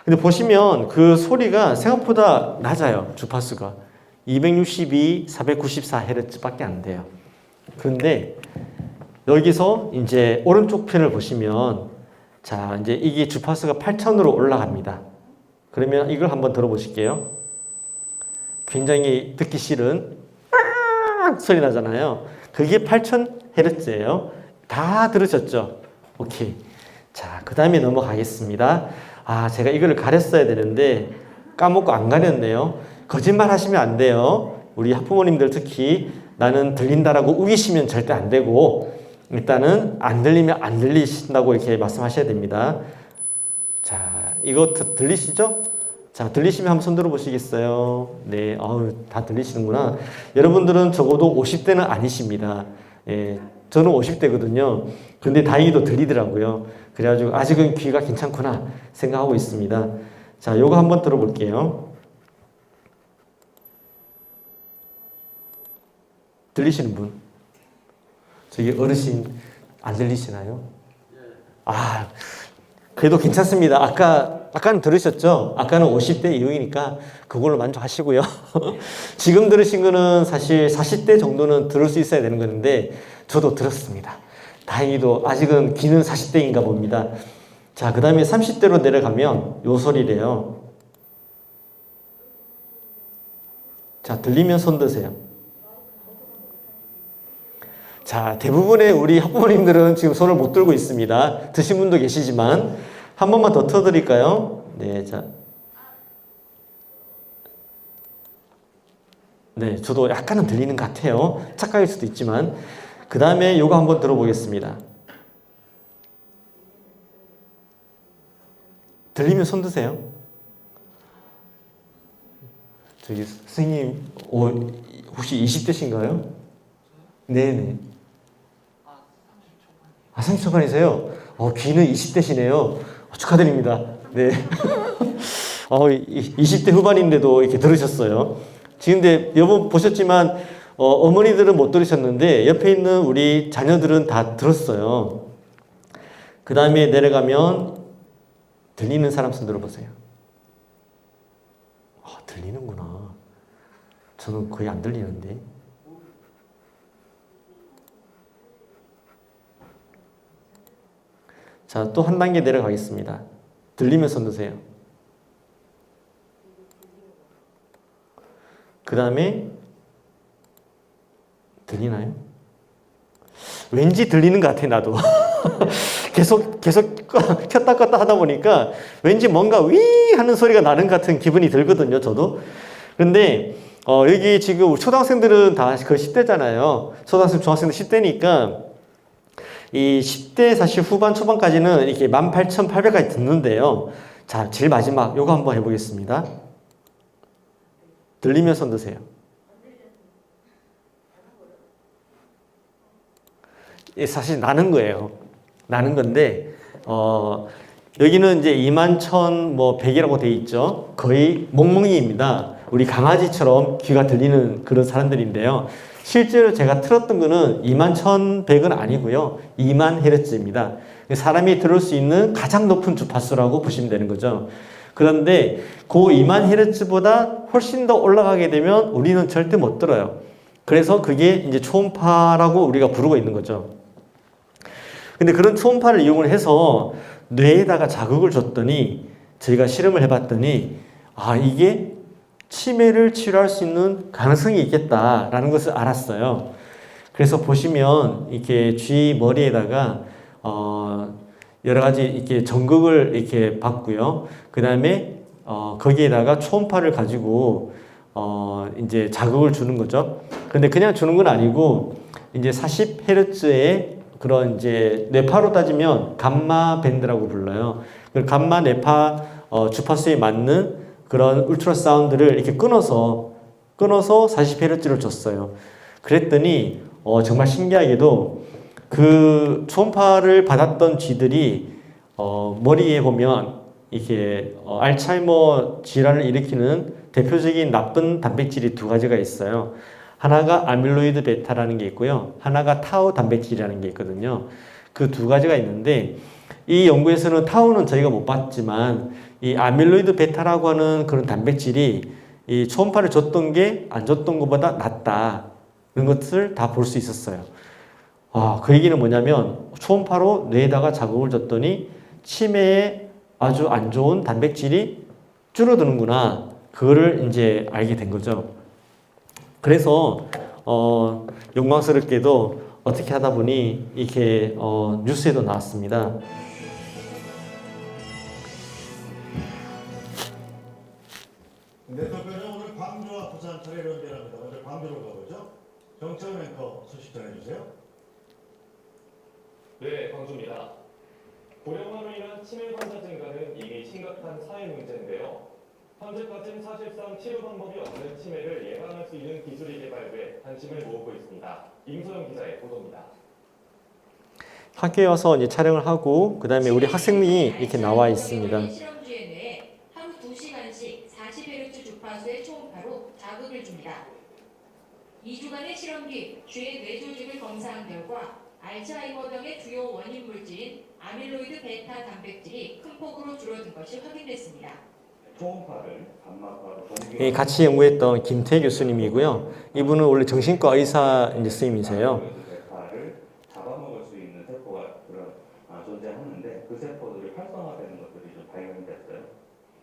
근데 보시면 그 소리가 생각보다 낮아요. 주파수가. 262, 494Hz 밖에 안 돼요. 그런데 여기서 이제 오른쪽 편을 보시면 자, 이제 이게 주파수가 8000으로 올라갑니다. 그러면 이걸 한번 들어보실게요. 굉장히 듣기 싫은 소리 나잖아요. 그게 8000Hz예요. 다 들으셨죠? 오케이. 자, 그 다음에 넘어가겠습니다. 제가 이거를 가렸어야 되는데 까먹고 안 가렸네요. 거짓말 하시면 안 돼요. 우리 학부모님들 특히 나는 들린다라고 우기시면 절대 안 되고 일단은 안 들리면 안 들리신다고 이렇게 말씀하셔야 됩니다. 자, 이거 들리시죠? 자, 들리시면 한번 손 들어 보시겠어요? 네, 다 들리시는구나. 여러분들은 적어도 50대는 아니십니다. 예, 저는 50대거든요. 근데 다행히도 들리더라고요. 그래가지고 아직은 귀가 괜찮구나 생각하고 있습니다. 자, 요거 한번 들어볼게요. 들리시는 분? 저기 어르신 안 들리시나요? 그래도 괜찮습니다. 아까는 들으셨죠? 아까는 50대 이후이니까 그걸로 만족하시고요. 지금 들으신 거는 사실 40대 정도는 들을 수 있어야 되는 건데 저도 들었습니다. 다행히도 아직은 귀는 40대인가 봅니다. 자, 그 다음에 30대로 내려가면 요 소리래요. 자, 들리면 손 드세요. 자, 대부분의 우리 학부모님들은 지금 손을 못 들고 있습니다. 드신 분도 계시지만 한 번만 더 틀어드릴까요? 네, 자, 네, 저도 약간은 들리는 것 같아요. 착각일 수도 있지만 그 다음에 요거 한번 들어보겠습니다. 들리면 손 드세요. 저기 선생님 혹시 20대신가요? 네네. 30초반이세요? 귀는 20대시네요. 축하드립니다. 네. 20대 후반인데도 이렇게 들으셨어요. 지금 근데 여러분 보셨지만 어머니들은 못 들으셨는데 옆에 있는 우리 자녀들은 다 들었어요. 그 다음에 내려가면 들리는 사람 손 들어보세요. 들리는구나. 저는 거의 안 들리는데. 자, 또 한 단계 내려가겠습니다. 들리면 손 드세요. 그 다음에 들리나요? 왠지 들리는 것 같아, 나도. 계속 켰다 껐다 하다 보니까 왠지 뭔가 위 하는 소리가 나는 것 같은 기분이 들거든요, 저도. 그런데 여기 지금 초등학생들은 다 그 10대잖아요. 초등학생, 중학생들 10대니까 이 10대 사실 후반 초반까지는 이렇게 18,800까지 듣는데요. 자, 제일 마지막 요거 한번 해보겠습니다. 들리면 손 드세요. 사실 나는 거예요. 나는 건데 여기는 이제 21,100이라고 돼 있죠. 거의 멍멍이입니다. 우리 강아지처럼 귀가 들리는 그런 사람들인데요. 실제로 제가 틀었던 거는 21,100은 아니고요. 2만 헤르츠입니다. 사람이 들을 수 있는 가장 높은 주파수라고 보시면 되는 거죠. 그런데 그 2만 헤르츠보다 훨씬 더 올라가게 되면 우리는 절대 못 들어요. 그래서 그게 이제 초음파라고 우리가 부르고 있는 거죠. 근데 그런 초음파를 이용을 해서 뇌에다가 자극을 줬더니 저희가 실험을 해봤더니 이게 치매를 치료할 수 있는 가능성이 있겠다라는 것을 알았어요. 그래서 보시면 이렇게 쥐 머리에다가 여러 가지 이렇게 전극을 이렇게 받고요. 그 다음에 거기에다가 초음파를 가지고 이제 자극을 주는 거죠. 근데 그냥 주는 건 아니고 이제 40Hz의 그런 이제 뇌파로 따지면 감마 밴드라고 불러요. 그 감마 뇌파 주파수에 맞는 그런 울트라 사운드를 이렇게 끊어서 40Hz를 줬어요. 그랬더니 정말 신기하게도 그 초음파를 받았던 쥐들이 머리에 보면 이렇게 알츠하이머 질환을 일으키는 대표적인 나쁜 단백질이 두 가지가 있어요. 하나가 아밀로이드 베타라는 게 있고요. 하나가 타우 단백질이라는 게 있거든요. 그 두 가지가 있는데 이 연구에서는 타우는 저희가 못 봤지만 이 아밀로이드 베타라고 하는 그런 단백질이 이 초음파를 줬던 게 안 줬던 것보다 낫다. 이런 것을 다 볼 수 있었어요. 그 얘기는 뭐냐면 초음파로 뇌에다가 자극을 줬더니 치매에 아주 안 좋은 단백질이 줄어드는구나. 그거를 이제 알게 된 거죠. 그래서 영광스럽게도 어떻게 하다 보니 이렇게 뉴스에도 나왔습니다. 대통령은 오늘 광주와 부산 차례로 연대합니다. 먼저 광주로 가보죠. 정철 앵커 소식 전해주세요. 네, 광주입니다. 고령화로 인한 치매 환자 증가는 이미 심각한 사회 문제인데요. 현재까지는 사실상 치료 방법이 없는 치매를 예방할 수 있는 기술이 개발돼 관심을 모으고 있습니다. 임소영 기자의 보도입니다. 학교에 와서 이제 촬영을 하고 그 다음에 우리 학생이 이렇게 나와 있습니다. 실험주에 뇌에 하루 2시간씩 40Hz 주파수의 초음파로 자극을 줍니다. 2주간의 실험 뒤 쥐의 뇌 조직을 검사한 결과 알츠하이머병의 주요 원인 물질인 아밀로이드 베타 단백질이 큰 폭으로 줄어든 것이 확인됐습니다. 초음파를 감마파로 같이 연구했던 김태 교수님이고요. 이분은 원래 정신과 의사 이제 스님이세요. 베타를 잡아먹을 수 있는 세포가 존재하는데 그 세포들이 활성화되는 것들이 좀 발견이 됐어요.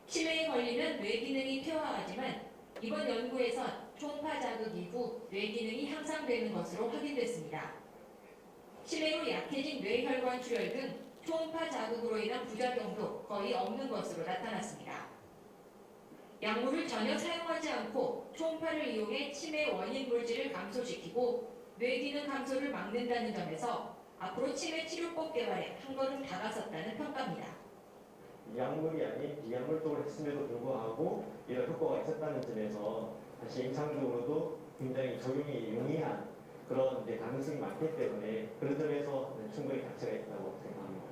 치매에 걸리면 뇌 기능이 퇴화하지만 이번 연구에선 초음파 자극 이후 뇌 기능이 향상되는 것으로 확인됐습니다. 치매로 약해진 뇌혈관 출혈 등 초음파 자극으로 인한 부작용도 거의 없는 것으로 나타났습니다. 약물을 전혀 사용하지 않고 초음파를 이용해 치매 원인 물질을 감소시키고 뇌 기능 감소를 막는다는 점에서 앞으로 치매 치료법 개발에 한 걸음 다가섰다는 평가입니다. 약물이 아닌 비약물 쪽을 했음에도 불구하고 이런 효과가 있었다는 점에서 사실 임상적으로도 굉장히 적용이 용이한 그런 이제 가능성이 많기 때문에 그런 점에서 충분히 가치가 있다고 생각합니다.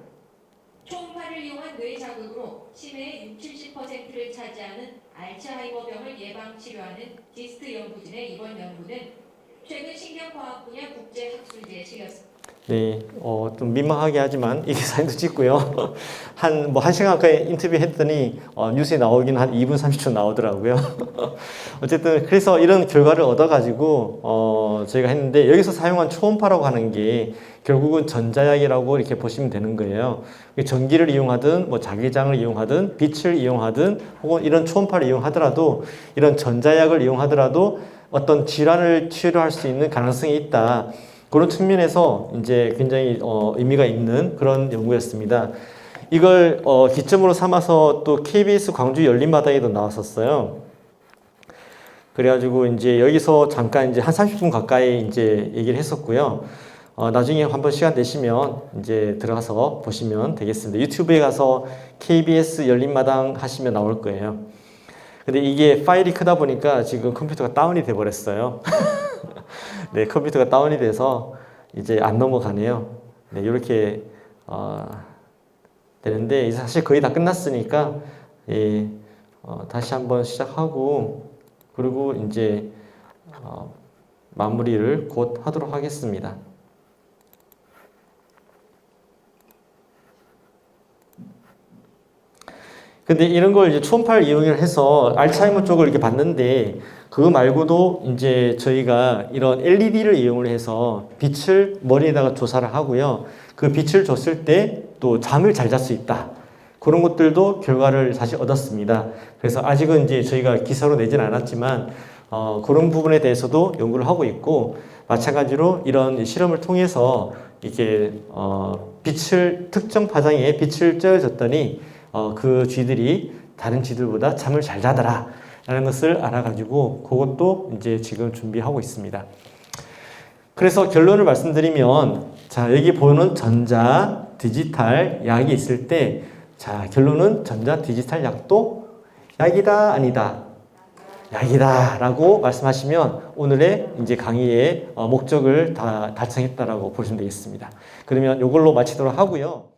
초음파를 이용한 뇌 자극으로 치매의 60-70%를 차지하는 알츠하이머병을 예방 치료하는 디스트 연구진의 이번 연구는 최근 신경과학 분야 국제학술지에 실렸습니다. 네, 좀 민망하게 하지만 이게 사진도 찍고요. 한 시간 가까이 인터뷰 했더니 뉴스에 나오긴 한 2분 30초 나오더라고요. 어쨌든 그래서 이런 결과를 얻어가지고 저희가 했는데 여기서 사용한 초음파라고 하는 게 결국은 전자약이라고 이렇게 보시면 되는 거예요. 전기를 이용하든 자기장을 이용하든 빛을 이용하든 혹은 이런 초음파를 이용하더라도 이런 전자약을 이용하더라도 어떤 질환을 치료할 수 있는 가능성이 있다. 그런 측면에서 이제 굉장히 의미가 있는 그런 연구였습니다. 이걸 기점으로 삼아서 또 KBS 광주 열린마당에도 나왔었어요. 그래가지고 이제 여기서 잠깐 이제 한 30분 가까이 이제 얘기를 했었고요. 나중에 한번 시간 되시면 이제 들어가서 보시면 되겠습니다. 유튜브에 가서 KBS 열린마당 하시면 나올 거예요. 근데 이게 파일이 크다 보니까 지금 컴퓨터가 다운이 돼 버렸어요. 네, 컴퓨터가 다운이 돼서 이제 안 넘어가네요. 네, 이렇게 되는데 이제 사실 거의 다 끝났으니까 다시 한번 시작하고 그리고 이제 마무리를 곧 하도록 하겠습니다. 근데 이런 걸 이제 초음파를 이용을 해서 알츠하이머 쪽을 이렇게 봤는데 그거 말고도 이제 저희가 이런 LED를 이용을 해서 빛을 머리에다가 조사를 하고요. 그 빛을 줬을 때 또 잠을 잘 잘 수 있다. 그런 것들도 결과를 사실 얻었습니다. 그래서 아직은 이제 저희가 기사로 내진 않았지만 그런 부분에 대해서도 연구를 하고 있고 마찬가지로 이런 실험을 통해서 이게 빛을 특정 파장에 빛을 쬐어줬더니 그 쥐들이 다른 쥐들보다 잠을 잘 자더라 라는 것을 알아가지고 그것도 이제 지금 준비하고 있습니다. 그래서 결론을 말씀드리면, 자, 여기 보는 전자, 디지털, 약이 있을 때, 자, 결론은 전자, 디지털 약도 약이다, 아니다? 약이다 라고 말씀하시면 오늘의 이제 강의의 목적을 다 달성했다라고 보시면 되겠습니다. 그러면 이걸로 마치도록 하고요.